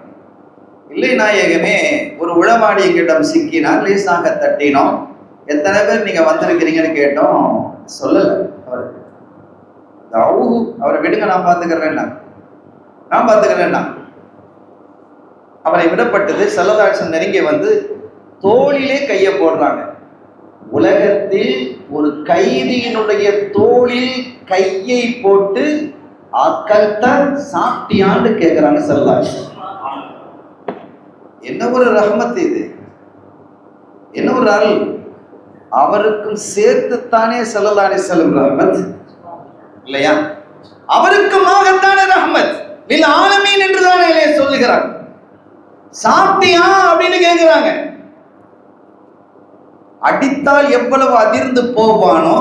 இல்லை நாயகமே, ஒரு உளவாளி எங்கிட்டம் சிக்கினார், லேசாக தட்டினோம். எத்தனை பேர் நீங்க வந்திருக்கிறீங்கன்னு கேட்டோம். சொல்லல. அவரை விடுங்க, நான் பார்த்துக்கிறேன்னா அவரை விடப்பட்டது. ஸல்லல்லாஹு அலைஹி வஸல்லம் நெருங்கி வந்து தோளிலே கையை போடுறாங்க. உலகத்தில் ஒரு கைதியினுடைய தோளில் கையை போட்டு அக்கல்தான் சாப்பிட்டியான்னு கேட்கிறாங்க ஸல்லல்லாஹு அலைஹி வஸல்லம். என்ன ஒரு ரஹ்மத் இது, என்ன ஒரு அருள். அவருக்கும் சேர்த்துத்தானே ஸல்லல்லாஹு அலைஹி வஸல்லம் ரஹ்மத் இல்லையா? அவருக்குமாகத்தானே ரஹ்மத் லில் ஆலமீன் என்று தானே சொல்லுகிறார். சாப்பிட்டியா அப்படின்னு கேட்கிறாங்க. அடித்தால் எவ்வளவு அதிர்ந்து போவானோ,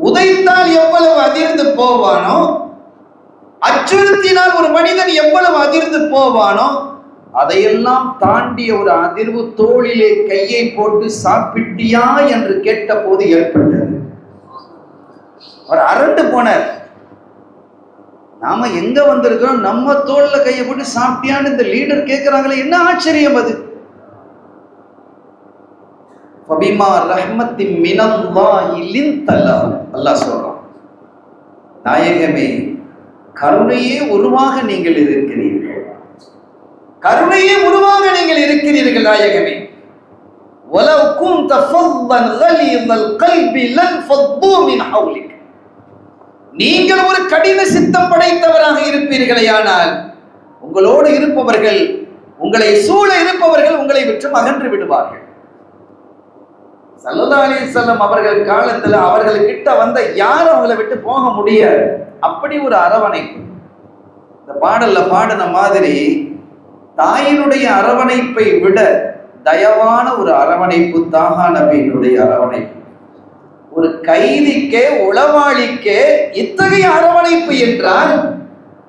உதைத்தால் எவ்வளவு அதிர்ந்து போவானோ, அச்சுறுத்தினால் ஒரு மனிதன் எவ்வளவு அதிர்ந்து போவானோ, அதையெல்லாம் தாண்டிய ஒரு அதிர்வு தோளிலே கையை போட்டு சாப்பிட்டியா என்று கேட்ட போது ஏற்பட்டது. அவர் அரண்டு போனார். நாம எங்க வந்திருக்கிறோம், நம்ம தோல்ல கையை போட்டு சாப்பிட்டியான்னு இந்த லீடர் கேட்கிறாங்களே, என்ன ஆச்சரியம் அது. ஃபபிமா ரஹ்மத்தின் மினல்லாஹி லின்தலா, அல்லாஹ் சொல்றான், நாயகமே கருணையே உருவாக நீங்கள் இருக்கிறீர்கள், கருணையே உருவாக நீங்கள் இருக்கிறீர்கள் நாயகமே. வலவ் குன்த ஃபல்லன் கலீதல் கல்பி லன்ஃபது மின் ஹவ்லிக், நீங்கள் ஒரு கடின சித்தம் படைத்தவராக இருப்பீர்களேயானால் உங்களோடு இருப்பவர்கள், உங்களை சூழ இருப்பவர்கள் உங்களை விட்டு அகன்று விடுவார்கள். ஸல்லல்லாஹு அலைஹி வஸல்லம் அவர்கள் காலத்துல அவர்கள்கிட்ட வந்த யாரும் அவங்களை விட்டு போக முடியாது. அப்படி ஒரு அரவணைப்பு. இந்த பாடல்ல பாடின மாதிரி தாயினுடைய அரவணைப்பை விட தயவான ஒரு அரவணைப்பு தாஹா நபியினுடைய அரவணைப்பு. ஒரு கைதிக்கே உளவாளிக்கே இத்தகைய அரவணைப்பு என்றால்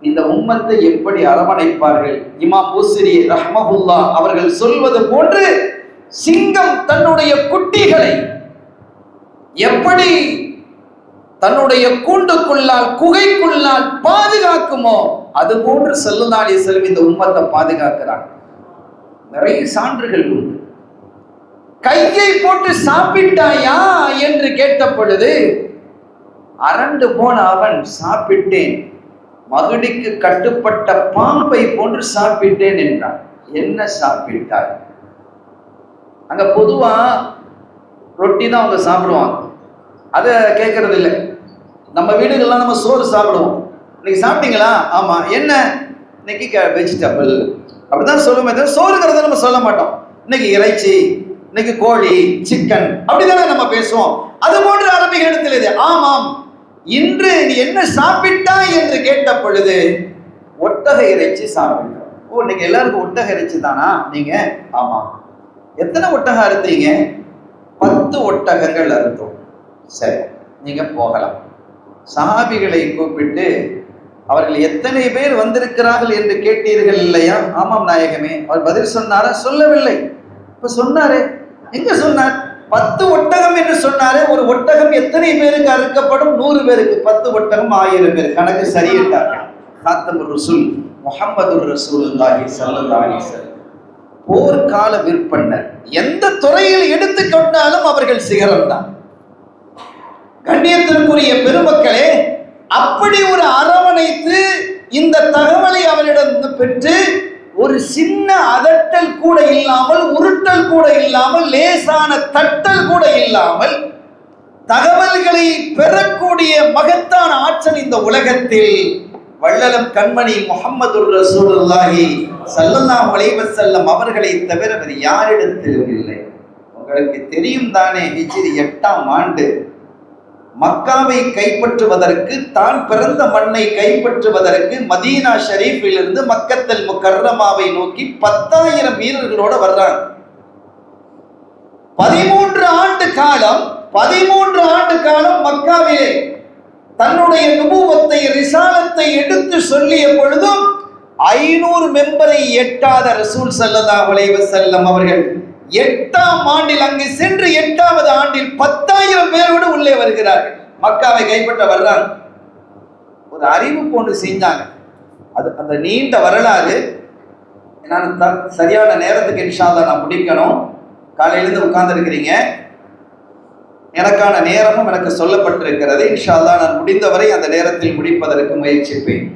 இந்த உம்மத்தை எப்படி அரவணைப்பார்கள்? இமாம் பூசிரி ரஹ்மஹுல்லாஹ் அவர்கள் சொல்வது போன்று சிங்கம் தன்னுடைய குட்டிகளை எப்படி தன்னுடைய கூண்டுக்குள்ளால் குகைக்குள்ளால் பாதுகாக்குமோ அது போன்று ஸல்லல்லாஹு அலைஹி வஸல்லம் இந்த உம்மத்தை பாதுகாக்கிறார். நிறைய சான்றுகள் உண்டு. கையை போட்டு சாப்பிட்டாயா என்று கேட்ட பொழுது அரண்டு போன அவன், சாப்பிட்டேன், மகுடிக்கு கட்டுப்பட்ட பாம்பை போன்று சாப்பிட்டேன் என்றான். என்ன சாப்பிட்டாய்? அங்க பொதுவா ரொட்டி தான் அவங்க சாப்பிடுவாங்க, அதை கேட்கறது இல்லை. நம்ம வீடுகள்லாம் நம்ம சோறு சாப்பிடுவோம். இன்னைக்கு சாப்பிட்டீங்களா? ஆமா. என்ன? இன்னைக்கு வெஜிடபிள் அப்படிதான் சொல்லுமே தவிர சோறுங்கிறத நம்ம சொல்ல மாட்டோம். இன்னைக்கு இறைச்சி, இன்னைக்கு கோழி, சிக்கன் அப்படிதானே நம்ம பேசுவோம். அது போன்ற அரபிகளிடத்தில் இது. ஆமாம், இன்று நீ என்ன சாப்பிட்டாய் என்று கேட்ட பொழுது ஒட்டக இறைச்சி சாப்பிட்டோம். ஓ, இன்னைக்கு எல்லாருக்கும் ஒட்டக இறைச்சி தானா நீங்க? ஆமா. எத்தனை ஒட்டகம் அறுத்தீங்க? 10 ஒட்டகங்கள் அறுத்தோம். சரி, நீங்க போகலாம். சஹாபிகளை கூப்பிட்டு அவர்கள் எத்தனை பேர் வந்திருக்கிறார்கள் என்று கேட்டீர்கள் இல்லையா? ஆமாம் நாயகமே. அவர் பதில் சொன்னாரா? சொல்லவில்லை. இப்ப சொன்னாரே, எங்க சொன்னார்? 10 ஒட்டகம் என்று சொன்னாரே. ஒரு ஒட்டகம் எத்தனை பேருக்கு அறுக்கப்படும்? 100 பேருக்கு. 10 ஒட்டகம் 1000 பேர். கணக்கு சரியிட்டார்கள். காத்தமுர் ரசூல் முஹம்மதுர் ரசூலுல்லாஹி ஸல்லல்லாஹு அலைஹி வஸல்லம் போர்க்கால விற்பனர். எந்த துறையில் எடுத்துக்கொண்டாலும் அவர்கள் சிகரம் தான். கண்ணியத்திற்குரிய பெருமக்களே, அப்படி ஒரு அரவணைத்து இந்த தகவலை அவரிடம் பெற்று ஒரு சின்ன அதட்டல் கூட இல்லாமல், உருட்டல் கூட இல்லாமல், லேசான தட்டல் கூட இல்லாமல் தகவல்களை பெறக்கூடிய மகத்தான ஆற்றல் இந்த உலகத்தில் வள்ளலம் கண்மணி முஹம்மதுர் ரசூலுல்லாஹி ஸல்லல்லாஹு அலைஹி வஸல்லம் அவர்களை தவிர வேறு யாரிடத்திலும் இல்லை. உங்களுக்கு தெரியும் தானே, ஹிஜ்ரி 8ஆம் ஆண்டு மக்காவை கைப்பற்றுவதற்கு, தான் பிறந்த மண்ணை கைப்பற்றுவதற்கு மதீனா ஷரீஃபிலிருந்து மக்கத்தல் முக்கர்ரமாவை நோக்கி 10,000 வீரர்களோட வர்றாங்க. 13 ஆண்டு காலம் மக்காவிலே தன்னுடைய நுபுவத்தை, ரிசாலத்தை எடுத்து சொல்லிய பொழுதும் 500 மெம்பரை எட்டாத ரசூல் ஸல்லல்லாஹு அலைஹி வஸல்லம் அவர்கள் 8ஆம் ஆண்டில் அங்கு சென்று 8வது ஆண்டில் 10,000 பேரோடு உள்ளே வருகிறார்கள். மக்காவை கைப்பற்ற வர்றாங்க. ஒரு அறிவிப்பு ஒன்று செஞ்சாங்க. அது அந்த நீண்ட வரலாறு. நான் சரியான நேரத்துக்கு இன்ஷா அல்லாஹ் நான் முடிக்கணும். காலையிலிருந்து உட்கார்ந்து இருக்கிறீங்க. எனக்கான நேரமும் எனக்கு சொல்லப்பட்டிருக்கிறது. இன்ஷா அல்லாஹ் நான் முடிந்தவரை அந்த நேரத்தில் முடிப்பதற்கு முயற்சிப்பேன்.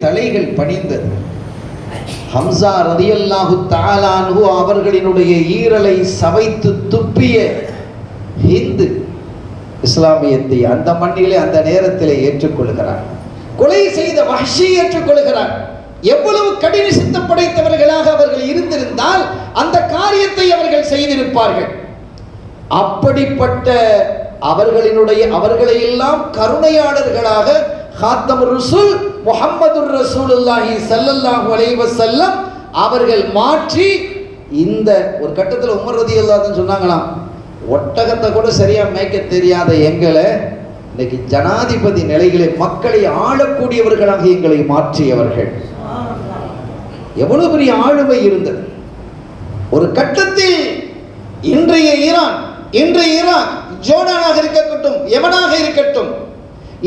தலைகள் பணிந்தது. ஹம்சா ரலியல்லாஹு தஆலா அன்ஹு அவர்களினுடைய ஈரலை சவைத்து துப்பிய ஹிந்து இஸ்லாமியத்தை அந்த மண்ணிலே அந்த நேரத்திலே ஏற்றுக்கொள்கிறார். கொலை செய்த வஹ்ஷி ஏற்றுக்கொள்கிறார். எவ்வளவு கடின சித்தம் படைத்தவர்களாக அவர்கள் இருந்திருந்தால் அந்த காரியத்தை அவர்கள் செய்திருப்பார்கள். அப்படிப்பட்ட அவர்களை எல்லாம் கருணையாளர்களாக காத்தமுர் ரசூல் முஹம்மதுர் ரசூலுல்லாஹி ஸல்லல்லாஹு அலைஹி வஸல்லம் அவர்கள் மாற்றி இந்த ஒரு கட்டத்தில் உமர் ரலியல்லாஹு அன்ஹு சொன்னாங்களாம், ஒட்டகத்தை கூட சரியா மேய்க்க தெரியாத எங்களை இன்னைக்கு ஜனாதிபதி நிலைகளை மக்களை ஆளக்கூடியவர்களாக எங்களை மாற்றியவர்கள். எவ்வளவு பெரிய ஆளுமை இருந்தது. ஒரு கட்டத்தில் இன்றைய ஈரான், இன்றைய ஈராக், ஜோர்டானாக இருக்கட்டும், யமனாக இருக்கட்டும்,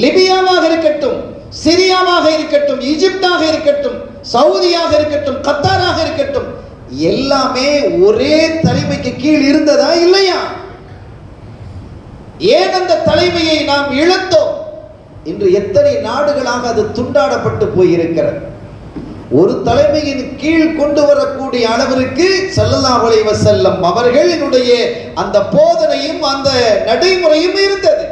லிபியாவாக இருக்கட்டும், சிரியாவாக இருக்கட்டும், ஈஜிப்டாக இருக்கட்டும், சவுதியாக இருக்கட்டும், கத்தாராக இருக்கட்டும், எல்லாமே ஒரே தலைமைக்கு கீழ் இருந்ததா இல்லையா? ஏன் அந்த தலைமையை நாம் இழந்தோம்? இன்று எத்தனை நாடுகளாக அது துண்டாடப்பட்டு போயிருக்கிறது. ஒரு தலைமையின் கீழ் கொண்டு வரக்கூடிய அளவிற்கு ஸல்லல்லாஹு அலைஹி வஸல்லம் அவர்களினுடைய அந்த போதனையும் அந்த நடைமுறையும் இருந்தது.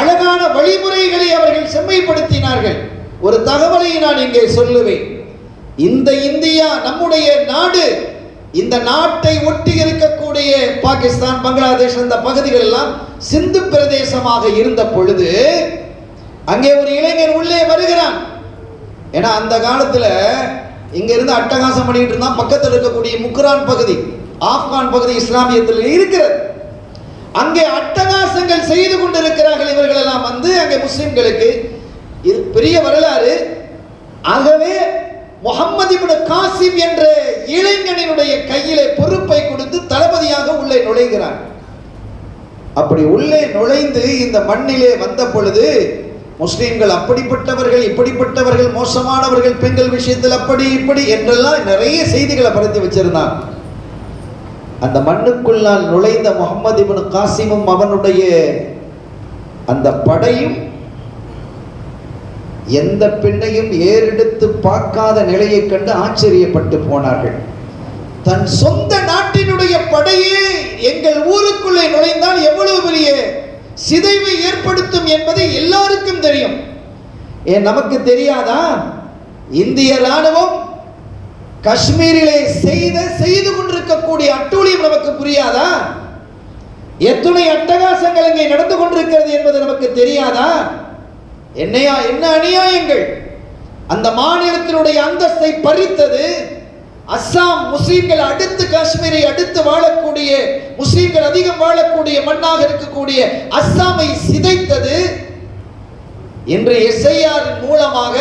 அழகான வழிமுறைகளை அவர்கள் செம்மைப்படுத்தினார்கள். ஒரு தகவலை நான் இங்கே சொல்லுவேன். இந்த இந்தியா நம்முடைய நாடு, இந்த நாட்டை ஒட்டி இருக்கக்கூடிய பாகிஸ்தான், பங்களாதேஷ் அந்த பகுதிகள் எல்லாம் சிந்து பிரதேசமாக இருந்த பொழுது அங்கே ஒரு இளைஞர் உள்ளே வருகிறான். ஏன்னா அந்த காலத்துல இங்க இருந்து அட்டகாசம் பண்ணிட்டு இருந்தான். பக்கத்தில் இருக்கக்கூடிய முக்ரான் பகுதி, ஆப்கான் பகுதி இஸ்லாமியத்தில் இருக்கிறது. அங்கே அட்டகாசங்கள் செய்து கொண்டிருக்கிறார்கள். இவர்கள் எல்லாம் வந்து அங்கே முஸ்லிம்களுக்கு இது பெரிய வரலாறு. ஆகவே முஹம்மது இப்னு காசிம் என்ற இளைஞனினுடைய கையிலே பொறுப்பை கொடுத்து தளபதியாக உள்ளே நுழைகிறார். அப்படி உள்ளே நுழைந்து இந்த மண்ணிலே வந்த பொழுது முஸ்லிம்கள் அப்படிப்பட்டவர்கள், இப்படிப்பட்டவர்கள், மோசமானவர்கள், பெண்கள் விஷயத்தில் அப்படி இப்படி என்றெல்லாம் நிறைய செய்திகளை பரத்தி வச்சிருந்தான். அந்த மண்ணுக்குள்ளால் நுழைந்த முஹம்மது இப்னு காசிமும் அவனுடைய அந்த படையும் எந்த பெண்ணையும் ஏறெடுத்து பார்க்காத நிலையை கண்டு ஆச்சரியப்பட்டு போனார்கள். தன் சொந்த நாட்டினுடைய படையே எங்கள் ஊருக்குள்ளே நுழைந்தால் எவ்வளவு பெரிய சிதைவை ஏற்படுத்தும் என்பது எல்லாருக்கும் தெரியும். ஏன் நமக்கு தெரியாதா? இந்திய ராணுவம் காஷ்மீரிலே செய்து கொண்டிருக்கக்கூடிய அட்டூழியம் நமக்கு புரியாதா? எத்தனை அட்டகாசங்கள் இங்கே நடந்து கொண்டிருக்கிறது என்பது நமக்கு தெரியாதா? என்ன அநியாயங்கள்! அந்த மாநிலத்தினுடைய அந்தஸ்தை பறித்தது. அஸ்ஸாம் முஸ்லிம்கள் அடுத்து காஷ்மீரை அடுத்து வாழக்கூடிய முஸ்லிம்கள் அதிகம் வாழக்கூடிய மண்ணாக இருக்கக்கூடிய அஸ்ஸாமை சிதைத்தது. இன்று எஸ்ஐஆர் மூலமாக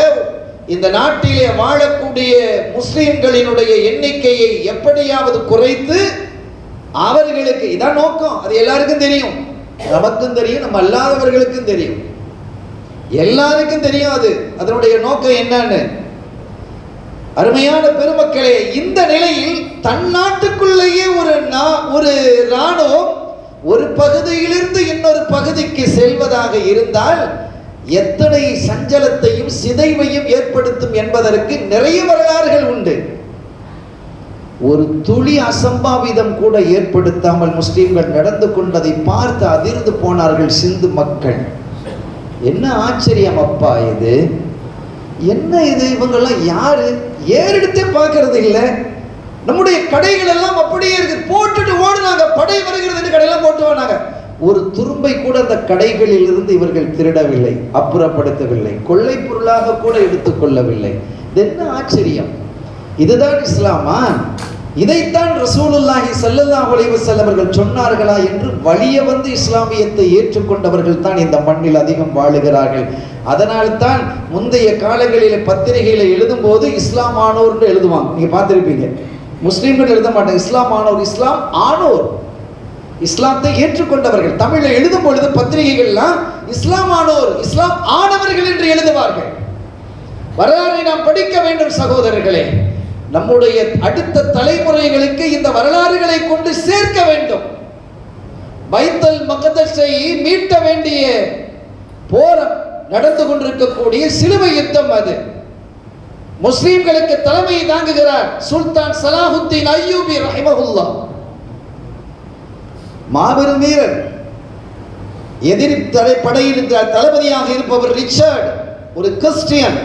இந்த நாட்டிலே வாழக்கூடிய முஸ்லிம்களினுடைய எண்ணிக்கையை எப்படியாவது குறைத்து அவர்களுக்கு இதான் நோக்கம். அது எல்லாருக்கும் தெரியும், நமக்கும் தெரியும், நம்ம அல்லாதவர்களுக்கும் தெரியும், எல்லாருக்கும் தெரியும். அதனுடைய நோக்கம் என்னன்னு. அருமையான பெருமக்களே, இந்த நிலையில் தன் நாட்டுக்குள்ளேயே ஒரு ராணுவம் ஒரு பகுதியிலிருந்து இன்னொரு பகுதிக்கு செல்வதாக இருந்தால் எத்தனை சஞ்சலத்தையும் சிதைவையும் ஏற்படுத்தும் என்பதற்கு நிறைய வரலாறுகள் உண்டு. ஒரு துளி அசம்பாவிதம் கூட ஏற்படுத்தாமல் முஸ்லிம்கள் நடந்து கொண்டதை பார்த்து அதிர்ந்து போனார்கள் சிந்து மக்கள். என்ன ஆச்சரியம் அப்பா இது! என்ன இது? இவங்கெல்லாம் யாரு? ஏறெடுத்தே பார்க்கறது இல்லை. நம்முடைய கடைகள் எல்லாம் அப்படியே இருக்கு, போட்டுட்டு ஓடுனாங்க. படை வருகிறது கடையெல்லாம் போட்டு வந்தாங்க. ஒரு துரும்பை கூட அந்த கடைகளில் இருந்து இவர்கள் திருடவில்லை, அப்புறப்படுத்தவில்லை, கொள்ளை பொருளாக கூட எடுத்துக்கொள்ளவில்லை. இது என்ன ஆச்சரியம்! இதுதான் இஸ்லாமா? இதைத்தான் ரசூலுல்லாஹி ஸல்லல்லாஹு அலைஹி வஸல்லம் அவர்கள் சொன்னார்களா என்று வலிய வந்து இஸ்லாமியத்தை ஏற்றுக்கொண்டவர்கள் தான் இந்த மண்ணில் அதிகம் வாழுகிறார்கள். அதனால்தான் முந்தைய காலங்களில் பத்திரிகைகளை எழுதும் போது இஸ்லாம் ஆனோர்னு எழுதுவாங்க. நீங்க பார்த்திருப்பீங்க. முஸ்லீம்கள் எழுத மாட்டாங்க, இஸ்லாம் ஆனோர், இஸ்லாம் ஆனோர், இஸ்லாத்தை ஏற்றுக்கொண்டவர்கள். தமிழில் எழுதும் பொழுது பத்திரிகைகள்லாம் இஸ்லாம் ஆனோர், இஸ்லாம் ஆனவர்கள் என்று எழுதுவார்கள். வரலாறை நாம் படிக்க வேண்டும் சகோதரர்களே. நம்முடைய அடுத்த தலைமுறைகளுக்கு இந்த வரலாறுகளை கொண்டு சேர்க்க வேண்டும். பைத்துல் மக்தஸை மீட்ட வேண்டிய போரம் நடந்து கொண்டிருக்கக்கூடிய சிலுவை யுத்தம் அது. முஸ்லிம்களுக்கு தலைமை தாங்குகிறார் சுல்தான் சலாஹுத்தீன் அய்யூபி ரஹிமஹுல்லாஹ். மாபெரும் வீரர். எதிரி படையில் தளபதியாக இருப்பவர் ரிச்சர்ட், ஒரு கிறிஸ்டியன்.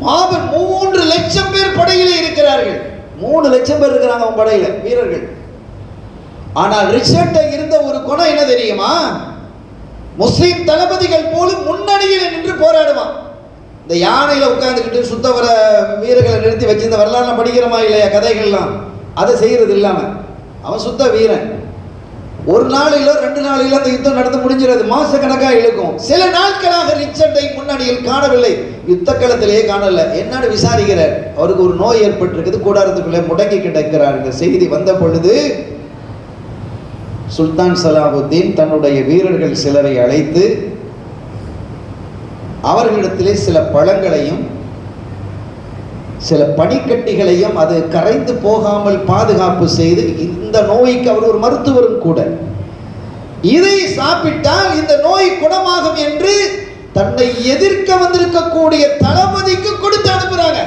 மாபெரும் 3 லட்சம் பேர் படையிலே இருக்கிறார்கள். 3 லட்சம் பேர் இருக்கிறாங்க அவங்க படையில வீரர்கள். ஆனால் ரிச்சர்ட் இருந்த ஒரு குணம் என்ன தெரியுமா? முஸ்லிம் தளபதிகள் போலும் முன்னணியில் நின்று போராடுவான். இந்த யானையில உட்கார்ந்துக்கிட்டு சுத்த வர வீரர்களை நிறுத்தி வச்சு இந்த வரலாறு படிக்கிறோமா இல்லையா கதைகள்லாம், அதை செய்யறது இல்லாம அவன் சுத்த வீரன். ஒரு நாளிலோ 2 நாளிலோ அந்த யுத்தம் நடந்து முடிஞ்சிருது. மாச கணக்காக இழுக்கும். சில நாட்களாக ரிச்சர்டை முன்னணியில் காணவில்லை. யுத்த களத்திலேயே காணல. என்னன்னு விசாரிக்கிறார். அவருக்கு ஒரு நோய் ஏற்பட்டிருக்குது. கூடாரத்துக்குள்ளே முடங்கி கிடக்கிறார். இந்த செய்தி வந்த பொழுது சுல்தான் சலாஹுத்தீன் தன்னுடைய வீரர்கள் சிலரை அழைத்து அவர்களிடத்திலே சில பழங்களையும் சில பனிக்கட்டிகளையும் அது கரைந்து போகாமல் பாதுகாப்பு செய்து, இந்த நோய்க்கு அவர் ஒரு மருத்துவரும் கூட, இதை சாப்பிட்டால் இந்த நோய் குணமாகும் என்று தன்னை எதிர்க்க வந்திருக்கக்கூடிய தளபதிக்கு கொடுத்து அனுப்புறாங்க.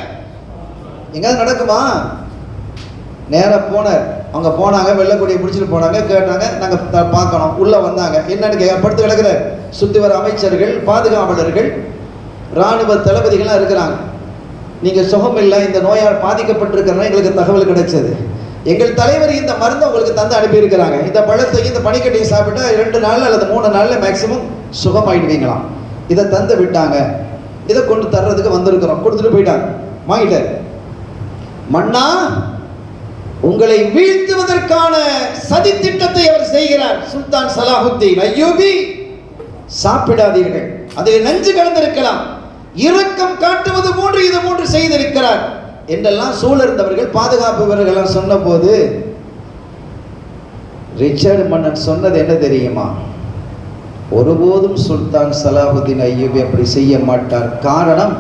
எங்காவது நடக்குமா? நேராக போனார். அவங்க போனாங்க, வெள்ளக்கொடியை பிடிச்சிட்டு போனாங்க. கேட்டாங்க, நாங்கள் பார்க்கணும். உள்ளே வந்தாங்க. என்னன்னு கேட்க, படுத்து கிடக்கிறார். சுற்றி வர அமைச்சர்கள், பாதுகாவலர்கள், இராணுவ தளபதிகள்லாம் இருக்கிறாங்க. நீங்கள் சுகம் இல்லை, இந்த நோயால் பாதிக்கப்பட்டிருக்கிறனா எங்களுக்கு தகவல் கிடைச்சது. எங்கள் தலைவர் இந்த மருந்தை உங்களுக்கு தந்து அனுப்பியிருக்கிறாங்க. இந்த பழத்தையும் இந்த பனிக்கட்டையும் சாப்பிட்டா 2 நாள் அல்லது 3 நாளில் மேக்சிமம் சுகமாயிடுவீங்களாம். இதை தந்து விட்டாங்க. இதை கொண்டு தர்றதுக்கு வந்திருக்கிறோம். கொடுத்துட்டு போயிட்டாங்க. வாங்கிட்டார். மன்னா, உங்களை வீழ்த்துவதற்கான சதி திட்டத்தை அவர் செய்கிறார். சுல்தான் சலாஹுத்தீன் அய்யூபி, சாப்பிடாதீர்கள், அதில் நஞ்சு கலந்திருக்கலாம், இரக்கம் காட்டுவது போன்று இது போன்று செய்திருக்கிறார் என்றெல்லாம் சூழ இருந்தவர்கள், பாதுகாப்பு வீரர்கள் சொன்ன போது ரிச்சர்ட் மன்னன் சொன்னது என்ன தெரியுமா? ஒருபோதும் சுல்தான் சலாஹுத்தீன் அய்யூபி அப்படி செய்ய மாட்டார். காரணம்,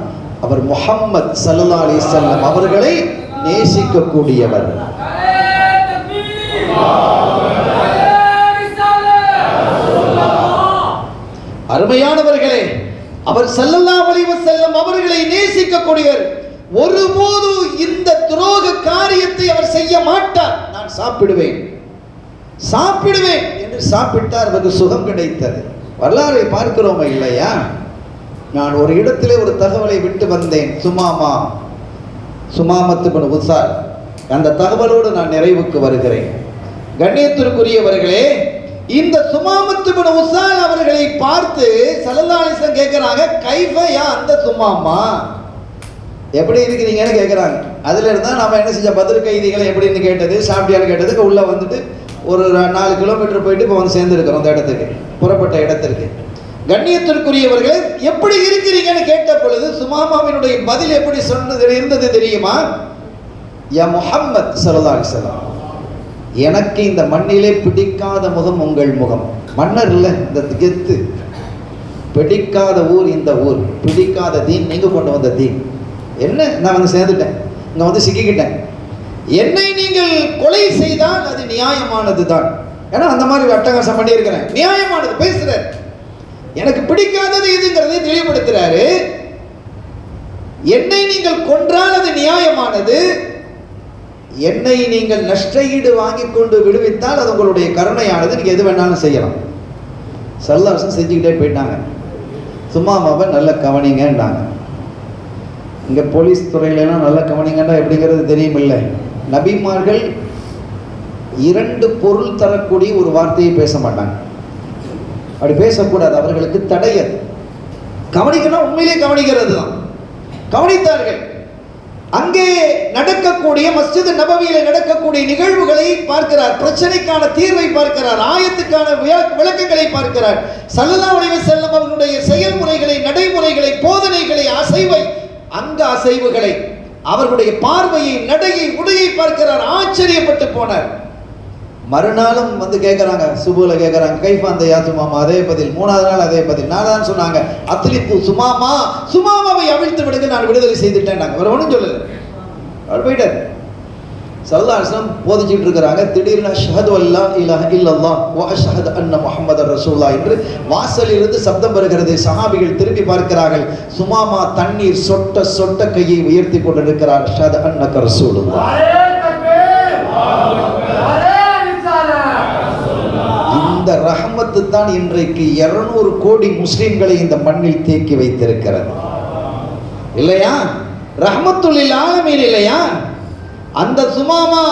அவர் முஹம்மது ஸல்லல்லாஹு அலைஹி வஸல்லம் அவர்களை நேசிக்கக்கூடியவர். அருமையானவர்களே, அவர் ஸல்லல்லாஹு அலைஹி வஸல்லம் அவர்களை நேசிக்கக்கூடியவர். ஒருபோது இந்த துரோக காரியத்தை அவர் செய்ய மாட்டார். நான் சாப்பிடுவேன் சாப்பிடுவேன் என்று சாப்பிட்டார். அவருக்கு சுகம் கிடைத்தது. வரலாறை பார்க்கிறோமா இல்லையா? நான் ஒரு இடத்திலே ஒரு தகவலை விட்டு வந்தேன். சுமாமத்து பின் உசால். அந்த தகவலோடு நான் நிறைவுக்கு வருகிறேன். கண்ணியத்திற்குரியவர்களே, இந்த சுமாமத்து பின் உசால் அவர்களை பார்த்து ஸல்லல்லாஹு அலைஹி வஸல்லம் கேட்கிறாங்க, கைஃபயா அந்த சுமாமா, எப்படி இருக்கிறீங்கன்னு கேட்குறாங்க. அதுல இருந்தா நம்ம என்ன செஞ்ச, பதில் கைதிகளை எப்படின்னு கேட்டது, சாப்பிட்டியான்னு கேட்டதுக்கு உள்ள வந்துட்டு ஒரு 4 கிலோமீட்டர் போயிட்டு இப்போ வந்து சேர்ந்துருக்கிறோம் அந்த இடத்துக்கு, புறப்பட்ட இடத்திற்கு. கண்ணியத்திற்குரியவர்கள், எப்படி இருக்கிறீங்கன்னு கேட்ட பொழுது சுமாமாவினுடைய பதில் எப்படி சொன்னது இருந்தது தெரியுமா? யா முஹம்மத் ஸல்லல்லாஹு அலைஹி வஸல்லம், எனக்கு இந்த மண்ணிலே பிடிக்காத முகம் உங்கள் முகம். மன்னர் இல்லை, இந்த கெத்து. பிடிக்காத ஊர் இந்த ஊர், பிடிக்காத தீன் நீங்க கொண்டு வந்த தீன். என்ன, நான் வந்து சேர்ந்துட்டேன், இங்க வந்து சிக்கிக்கிட்டேன். என்னை நீங்கள் கொலை செய்தால் அது நியாயமானது தான். ஏன்னா அந்த மாதிரி அட்டகாசம் பண்ணி இருக்கிறேன், நியாயமானது பேசுறாரு. எனக்கு பிடிக்காதது இதுங்கிறதை தெளிவுபடுத்துறாரு. என்னை நீங்கள் கொன்றால் அது நியாயமானது, என்னை நீங்கள் நஷ்டஈடு வாங்கி கொண்டு விடுவித்தால் அது உங்களுடைய கருணையானது, நீங்க எது வேணாலும் செய்யலாம். ஸல்லல்லாஹு அலைஹி வஸல்லம் செஞ்சுக்கிட்டே போயிட்டாங்க. சும்மாமாவை நல்ல கவனிங்கன்றாங்க. இங்க போலீஸ் துறையிலாம் நல்ல கவனிங்கன்றா எப்படிங்கிறது தெரியுமில்லை. நபிமார்கள் 2 பொருள் தரக்கூடிய ஒரு வார்த்தையை பேச மாட்டாங்க. அப்படி பேசக்கூடாது, அவர்களுக்கு தடையது. கவனிக்கணும், உண்மையிலே கவனிக்கிறது தான். கவனித்தார்கள். அங்கே நடக்கக்கூடிய மஸ்ஜித் நபவியில நடக்கக்கூடிய நிகழ்வுகளை பார்க்கிறார், பிரச்சனைக்கான தீர்வை பார்க்கிறார், ஆயத்துக்கான விளக்கங்களை பார்க்கிறார். ஸல்லல்லாஹு அலைஹி வஸல்லம் அவர்களுடைய செயல்முறைகளை, நடைமுறைகளை, போதனைகளை, அசைவை, அங்க அசைவுகளை, அவர்களுடைய பார்வையை, நடையை, உடையை பார்க்கிறார். ஆச்சரியப்பட்டு போனார். மறுநாளும் வந்து கேட்கறாங்க, சுபுல கேட்கறாங்க, கைஃபா அந்த யா சுமாமா, அதே பதில். 3வது நாள் அதே பதில். 4வது சொன்னாங்க, அத்லிப்பு சுமாமா, சுமாமாவை அவிழ்த்து விடுங்க, நான் விடுதலை செய்துட்டேன். அவர் ஒன்றும் சொல்லல, அவர் போயிட்டார். ஸல்லல்லாஹு அலைஹி வஸல்லம் போதிச்சிட்டு இருக்கிறாங்க. திடீர்னு அஷ்ஹது அல்லா இலாஹ இல்லல்லாஹ் வ அஷ்ஹது அன்ன முஹம்மதர் ரசூலுல்லாஹ் என்று வாசலில் இருந்து சப்தம் வருகிறது. சஹாபிகள் திரும்பி பார்க்கிறார்கள். சுமாமா தண்ணீர் சொட்ட சொட்ட கையை உயர்த்தி கொண்டிருக்கிறார். அஷ்ஹது அன்னக ரசூலுல்லாஹ். இந்த ரஹமத்து தான் இன்றைக்கு 200 கோடி முஸ்லிம்களை இந்த மண்ணில் தேக்கி வைத்திருக்கிறது இல்லையா? ரஹ்மத்துல் ஆலமீன் இல்லையா? அந்த சுமாமா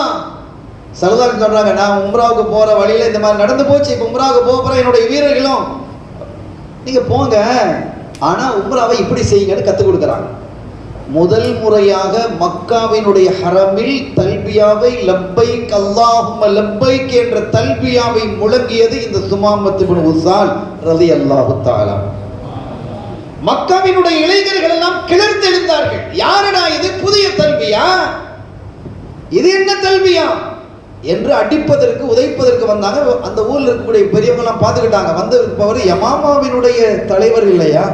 சல்தான் சொல்றாங்க, நான் உம்ராவுக்கு போற வழியில இந்த மாதிரி நடந்து போச்சு. இப்போ உம்ராவுக்கு போற என்னுடைய வீரர்களும் நீங்க போங்க, ஆனா உம்ராவை இப்படி செய்யுங்கன்னு கத்துக் கொடுக்குறாங்க. முதல் முறையாக மக்காவினுடைய ஹரமில் தல்பியாவை லப்பைக் அல்லாஹும்ம லப்பைக் என்ற தல்பியாவை முழங்கியது இந்த சுமாமத் இப்னு உஸால் ரலியல்லாஹு தஆலா. மக்காவினுடைய இளைஞர்கள் எல்லாம் கிளர்ந்தெழுந்தார்கள். யாரடா இது, புதிய தல்பியா, இது என்ன தல்பியா என்று அடிப்பதற்கு உதைப்பதற்கு வந்தாங்க. அந்த ஊர்ல இருக்கக்கூடிய பெரியவங்க எல்லாம் பார்த்துக்கிட்டாங்க. வந்து இருப்பவர் யமாமாவினுடைய தலைவர் இல்லையா?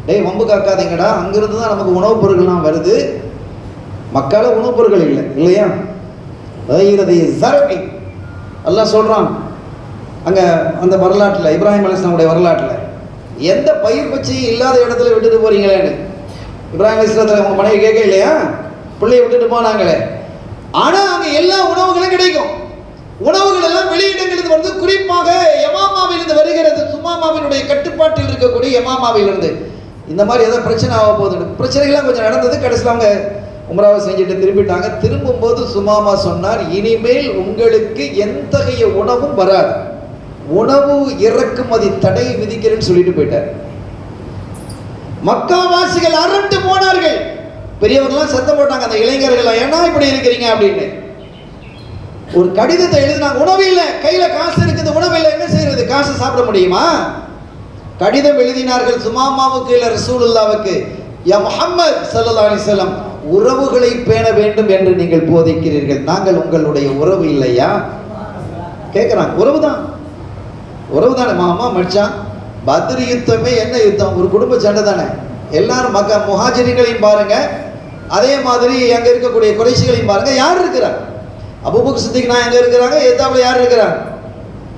டேய் வம்பு காக்காதீங்கடா, அங்கிருந்து தான் நமக்கு உணவுப் பொருட்கள்லாம் வருது, மக்கால உணவுப் பொருட்கள் இல்லை இல்லையா? அல்லாஹ் சொல்றான் அங்க அந்த வரலாற்றில், இப்ராஹிம் அலைஹிஸ்ஸலாமுடைய வரலாற்றில், எந்த பயிர் பச்சையும் இல்லாத இடத்துல விட்டுட்டு போறீங்களேன்னு இப்ராஹிம் அலைஹிஸ்ஸலாம் உங்க மனைவி கேட்க இல்லையா? பிள்ளையை விட்டுட்டு போனாங்களே. ஆனா அங்க எல்லா உணவுகளும் கிடைக்கும். உணவுகள் எல்லாம் வெளியிடங்களிலிருந்து வந்து, குறிப்பாக யமாமாவிலிருந்து வருகிறது. சுமாமாவினுடைய கட்டுப்பாட்டில் இருக்கக்கூடிய யமாமாவிலிருந்து. இந்த மாதிரி ஏதாவது பிரச்சனை ஆக போகுது, பிரச்சனைகள்லாம் கொஞ்சம் நடந்தது. கடைசியில் அவங்க உம்ராவை செஞ்சுட்டு திரும்பிட்டாங்க. திரும்பும்போது சுமாமா சொன்னார், இனிமேல் உங்களுக்கு எத்தகைய உணவும் வராது, உணவு இறக்குமதி தடை விதிக்கிறேன்னு சொல்லிட்டு போயிட்டார். மக்காவாசிகள் அரண்டு போனார்கள். பெரியவர்கள்லாம் சத்தம் போட்டாங்க, அந்த இளைஞர்கள் ஏன்னா இப்படி இருக்கிறீங்க அப்படின்னு. ஒரு கடிதத்தை எழுதினாங்க. உணவு இல்லை, கையில காசு இருக்குது, உணவு இல்லை, என்ன செய்யறது, காசு சாப்பிட முடியுமா? கடிதம் எழுதினார்கள் சுமாமாவுக்கு, இல்ல ரசூலுல்லாவுக்கு. யா முஹம்மத் ஸல்லல்லாஹு அலைஹி வஸல்லம், உறவுகளை பேண வேண்டும் என்று நீங்கள் போதிக்கிறீர்கள், நாங்கள் உங்களுடைய உறவு இல்லையா கேட்கிறாங்க. உறவு தான், உறவு தானே மாமா மச்சான். பத்ர் யுத்தமே என்ன யுத்தம், ஒரு குடும்ப சண்டை தானே. எல்லாரும் மக்கா முஹாஜிர்களையும் பாருங்க, அதே மாதிரி அங்க இருக்கக்கூடிய குறைஷிகளையும் பாருங்க. யார் இருக்கிறார்? அபூபக்கர் சித்திக் நான் எங்க இருக்கிறாங்க, எத்தாப்புல யார் இருக்கிறாங்க?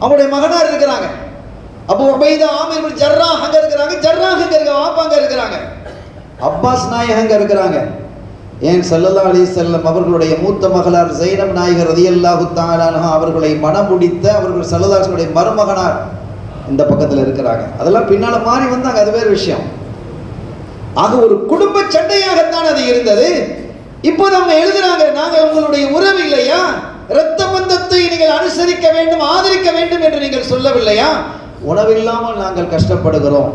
அவங்களுடைய மகனார் இருக்கிறாங்க. அபூ உபைதா ஆமிர் பின் ஜர்ராஹ் அங்க இருக்கிறாங்க. ஜர்ராஹ் அங்க இருக்க வாப்பா அங்க இருக்கிறாங்க. அப்பாஸ் நாயகம் அங்க இருக்கிறாங்க. ஏன் ஸல்லல்லாஹு அலைஹி வஸல்லம் அவர்களுடைய மூத்த மகளார் ஸைனப் நாயகர் ரலியல்லாஹு தஆலா அன்ஹா அவர்களை மனம் முடித்த அவர்கள் ஸல்லல்லாஹு அலைஹி வஸல்லம் மருமகனார் இந்த பக்கத்துல இருக்கிறாங்க. அதெல்லாம் பின்னால மாறி வந்தாங்க, அது வேற விஷயம். ஆக ஒரு குடும்ப சண்டையாகத்தான் அது இருந்தது. இப்போது அவங்க எழுதுறாங்க, நாங்கள் உங்களுடைய உறவு இல்லையா, இரத்த பந்தத்தை நீங்கள் அனுசரிக்க வேண்டும், ஆதரிக்க வேண்டும் என்று நீங்கள் சொல்லவில்லையா? உணவில்லாமல் நாங்கள் கஷ்டப்படுகிறோம்.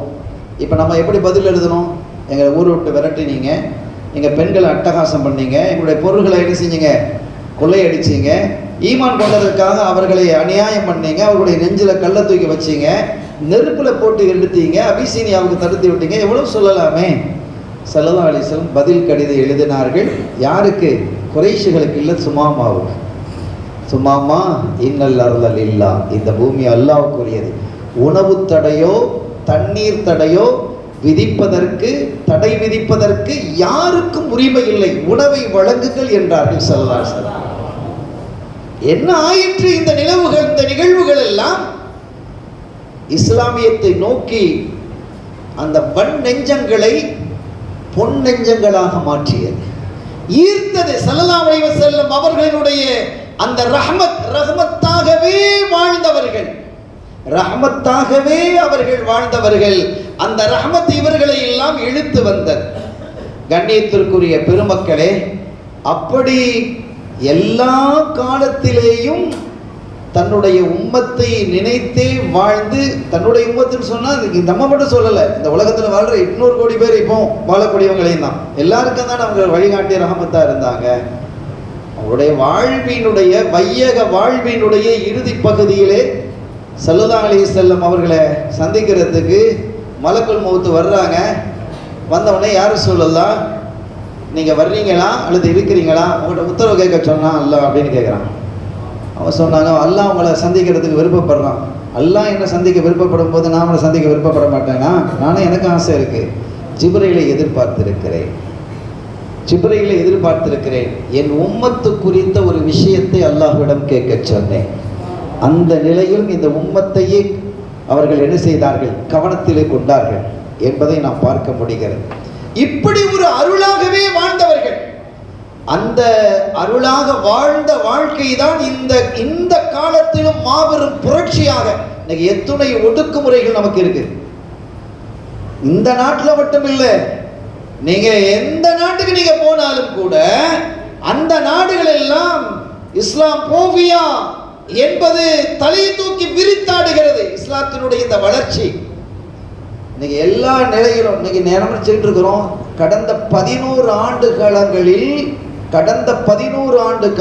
இப்போ நம்ம எப்படி பதில் எழுதணும்? எங்களை ஊரை விட்டு விரட்டினீங்க, எங்கள் பெண்களை அட்டகாசம் பண்ணீங்க, எங்களுடைய பொருள்களை என்ன செஞ்சீங்க, கொள்ளையடிச்சிங்க, ஈமான் கொண்டதற்காக அவர்களை அநியாயம் பண்ணீங்க, அவர்களுடைய நெஞ்சில் கல்லை தூக்கி வச்சிங்க, நெருப்பில் போட்டு எடுத்தீங்க, அபிசீனியாவுக்கு தடுத்து விட்டீங்க, எவ்வளவு சொல்லலாமே. ஸல்லல்லாஹு அலைஹி வஸல்லம் பதில் கடிதம் எழுதினார்கள். யாருக்கு? குறைஷிகளுக்கு இல்லை, சுமாமாவுக்கு. சுமாமா இன்னல் அர்த லில்லாஹ், இந்த பூமி அல்லாஹ்வுக்குரியது. உணவு தடையோ தண்ணீர் தடையோ விதிப்பதற்கு, தடை விதிப்பதற்கு யாருக்கும் உரிமை இல்லை, உணவை வழங்குங்கள் என்றார்கள் ஸல்லல்லாஹு அலைஹி வஸல்லம். என்ன ஆயிற்று இந்த நிகழ்வுகள், இந்த நிகழ்வுகள் எல்லாம் இஸ்லாமியத்தை நோக்கி அந்த வன் நெஞ்சங்களை பொன் நெஞ்சங்களாக மாற்றியது, ஈர்த்தது. ஸல்லல்லாஹு அலைஹி வஸல்லம் அவர்களுடைய அந்த ரஹ்மத்தாகவே வாழ்ந்தவர்கள், ரஹ்மத்தாகவே அவர்கள் வாழ்ந்தவர்கள். அந்த ரஹ்மத் இவர்களை எல்லாம் இழுத்து வந்தது. கண்ணியத்திற்குரிய பெருமக்களே, அப்படி எல்லா காலத்திலேயும் தன்னுடைய உம்மத்தை நினைத்தே வாழ்ந்து, தன்னுடைய உம்மத்துன்னு சொன்னால் நம்ம மட்டும் சொல்லலை, இந்த உலகத்தில் வாழ்கிற 800 கோடி பேர் இப்போ வாழக்கூடியவங்களையும் தான், எல்லாருக்கும் தான் அவங்க வழிகாட்டிய ரஹமத்தாக இருந்தாங்க. அவருடைய வாழ்வினுடைய வையக வாழ்வினுடைய இறுதி பகுதியிலே ஸல்லல்லாஹு அலைஹி வஸல்லம் அவர்களை சந்திக்கிறதுக்கு மலக்குல் மௌத் வர்றாங்க. வந்தவொடனே யார் சொல்லலாம், நீங்கள் வர்றீங்களா அல்லது இருக்கிறீங்களா, உங்கள்கிட்ட உத்தரவு கேட்க சொன்னா அல்லாஹ் அப்படின்னு கேட்குறான். அவன் சொன்னாங்க, அல்லாஹ் உங்களை சந்திக்கிறதுக்கு விருப்பப்படுறான். அல்லாஹ் என்ன சந்திக்க விருப்பப்படும் போது நான் அவனை சந்திக்க விருப்பப்பட மாட்டேன்னா, நானும் எனக்கு ஆசை இருக்குது, ஜிப்ரீலை எதிர்பார்த்திருக்கிறேன். ஜிப்ரீலை எதிர்பார்த்திருக்கிறேன். என் உம்மத்து குறித்த ஒரு விஷயத்தை அல்லாஹ்விடம் கேட்க சொன்னேன். அந்த நிலையில் இந்த உம்மத்தையே அவர்கள் என்ன செய்தார்கள், கவனத்திலே கொண்டார்கள் என்பதை நாம் பார்க்க முடிகிறது. இப்படி ஒரு அருளாகவே வாழ்ந்தவர்கள், அந்த அருளாக வாழ்ந்த வாழ்க்கை தான் இந்த காலத்திலும் மாபெரும் புரட்சியாக. இன்னைக்கு எத்துணை ஒடுக்குமுறைகள் நமக்கு இருக்கு. இந்த நாட்டில் மட்டும் இல்லை, நீங்க எந்த நாட்டுக்கு நீங்க போனாலும் கூட அந்த நாடுகள் எல்லாம் இஸ்லாம் போவியா என்பது தலை தூக்கி விரித்தாடுகிறது. இஸ்லாத்தினுடைய இந்த வளர்ச்சி இன்னைக்கு எல்லா நிலையிலும் இன்னைக்கு நேரம் வச்சுக்கிட்டு இருக்கிறோம். கடந்த 11 ஆண்டு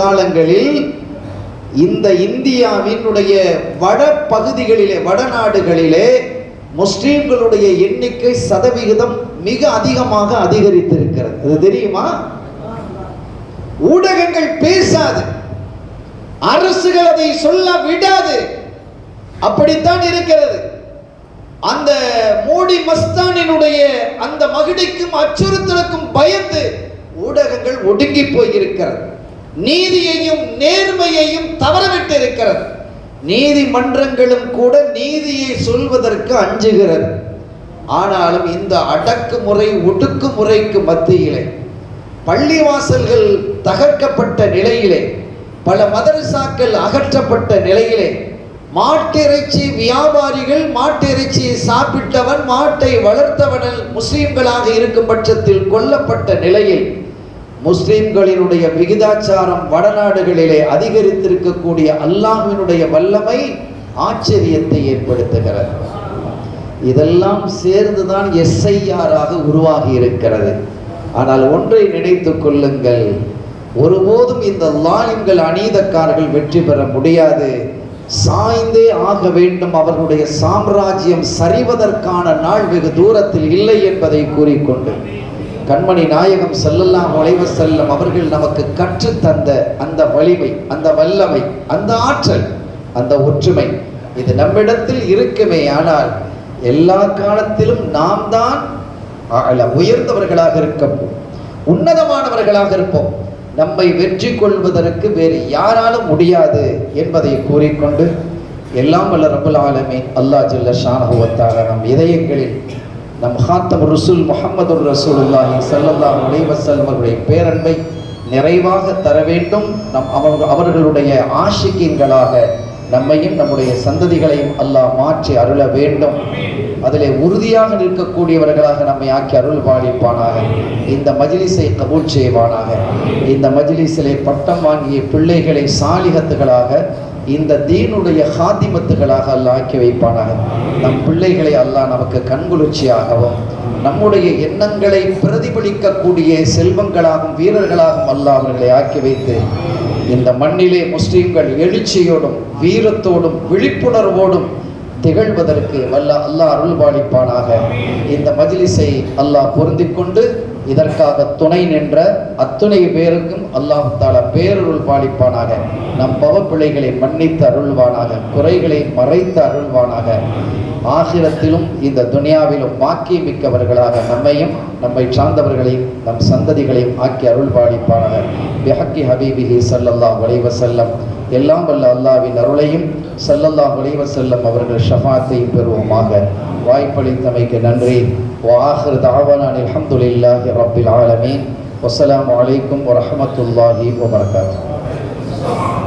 காலங்களில் இந்த இந்தியாவினுடைய வட பகுதிகளிலே, வடநாடுகளிலே முஸ்லிம்களுடைய எண்ணிக்கை சதவிகிதம் மிக அதிகமாக அதிகரித்திருக்கிறது. அது தெரியுமா? ஊடகங்கள் பேசாது, அரசுகள் அதை சொல்ல விடாது, அப்படித்தான் இருக்கிறது. அந்த மோடி மஸ்தானினுடைய அந்த மகிழ்ச்சிக்கும் அச்சுறுத்தலுக்கும் பயந்து ஊடகங்கள் ஒடுங்கி போயிருக்கிறது. நீதியையும் நேர்மையையும் தவறவிட்டு இருக்கிறது. நீதிமன்றங்களும் கூட நீதியை சொல்வதற்கு அஞ்சுகிறது. ஆனாலும் இந்த அடக்குமுறை ஒடுக்குமுறைக்கு மத்தியிலே, பள்ளிவாசல்கள் தகர்க்கப்பட்ட நிலையிலே, பல மதரசாக்கள் அகற்றப்பட்ட நிலையிலே, மாட்டிறைச்சி வியாபாரிகள், மாட்டிறைச்சியை சாப்பிட்டவன், மாட்டை வளர்த்தவன் முஸ்லிம்களாக இருக்கும் பட்சத்தில் கொல்லப்பட்ட நிலையில் முஸ்லிம்களினுடைய விகிதாச்சாரம் வடநாடுகளிலே அதிகரித்திருக்கக்கூடிய அல்லாஹ்வினுடைய வல்லமை ஆச்சரியத்தை ஏற்படுத்துகிறது. இதெல்லாம் சேர்ந்துதான் SIR-ஆக உருவாகி இருக்கிறது. ஆனால் ஒன்றை நினைத்துக் கொள்ளுங்கள், ஒருபோதும் இந்த லாலிம்கள், அநீதக்காரர்கள் வெற்றி பெற முடியாது. சாய்ந்தே ஆக வேண்டும். அவர்களுடைய சாம்ராஜ்யம் சரிவதற்கான நாள் வெகு தூரத்தில் இல்லை என்பதை கூறிக்கொண்டு, கண்மணி நாயகம் ஸல்லல்லாஹு அலைஹி வஸல்லம் அவர்கள் நமக்கு கற்றுத் தந்த அந்த வலிமை, அந்த வல்லமை, அந்த ஆற்றல், அந்த ஒற்றுமை, இது நம்மிடத்தில் இருக்குமே. ஆனால் எல்லா காலத்திலும் நாம் தான் உயர்ந்தவர்களாக இருப்போம், உன்னதமானவர்களாக இருப்போம். நம்மை வெற்றி கொள்வதற்கு வேறு யாராலும் முடியாது என்பதை கூறிக்கொண்டு, எல்லாம் வல்ல ரப்பல் ஆலமீன் அல்லாஹ் ஜல்ல ஷானஹு வ தஆலா நம் இதயங்களில் நம் ஹாத்தம் ரசூல் முஹம்மது ரசூலுல்லாஹி ஸல்லல்லாஹு அலைஹி வஸல்லம் அவருடைய பேரன்பை நிறைவாக தர வேண்டும். அவர்களுடைய ஆஷிகீன்களாக நம்மையும் நம்முடைய சந்ததிகளையும் அல்லாஹ் மாற்றி அருள வேண்டும். அதிலே உறுதியாக நிற்கக்கூடியவர்களாக நம்மை ஆக்கி அருள் பாலிப்பானாக. இந்த மஜ்லிஸை கபூல் செய்வானாக. இந்த மஜ்லிஸிலே பட்டம் வாங்கிய பிள்ளைகளை சாலிகத்துகளாக, இந்த தீனுடைய ஹாதிமத்துகளாக அல்லாஹ் ஆக்கி வைப்பானாக. நம் பிள்ளைகளை அல்லாஹ் நமக்கு கண்குளிர்ச்சியாகவும், நம்முடைய எண்ணங்களை பிரதிபலிக்கக்கூடிய செல்வங்களாகவும் வீரர்களாகவும் அல்லாஹ் அவர்களை ஆக்கி வைத்து, இந்த மண்ணிலே முஸ்லிம்கள் எழுச்சியோடும் வீரத்தோடும் விழிப்புணர்வோடும் திகழ்வதற்கு வல்ல அல்லாஹ் அருள் பாலிப்பானாக. இந்த மஜ்லிஸை அல்லாஹ் பொருந்திக் கொண்டு இதற்காக துணை நின்ற அத்துணை பேருக்கும் அல்லாஹ் தஆலா பேரருள் பாலிப்பானாக. நம் பவப்பிள்ளைகளை மன்னித்து அருள்வானாக, குறைகளை மறைத்து அருள்வானாக. ஆகிரத்திலும் இந்த துனியாவிலும் வாக்கி மிக்கவர்களாக நம்மையும் நம்மை சார்ந்தவர்களையும் நம் சந்ததிகளையும் ஆக்கி அருள் பாலிப்பானாக. பிஹக்கி ஹபீபிஹி ஸல்லல்லாஹு அலைஹி வஸல்லம். எல்லாம் வல்ல அல்லாஹ்வின் அருளையும் ஸல்லல்லாஹு அலைஹி வஸல்லம் அவர்கள் ஷஃபாஅத்தையும் பெறுவோமாக. வாய்ப்பளித்தமைக்கு நன்றி. وآخر دعوانا الحمد لله رب العالمين والسلام عليكم ورحمة الله وبركاته.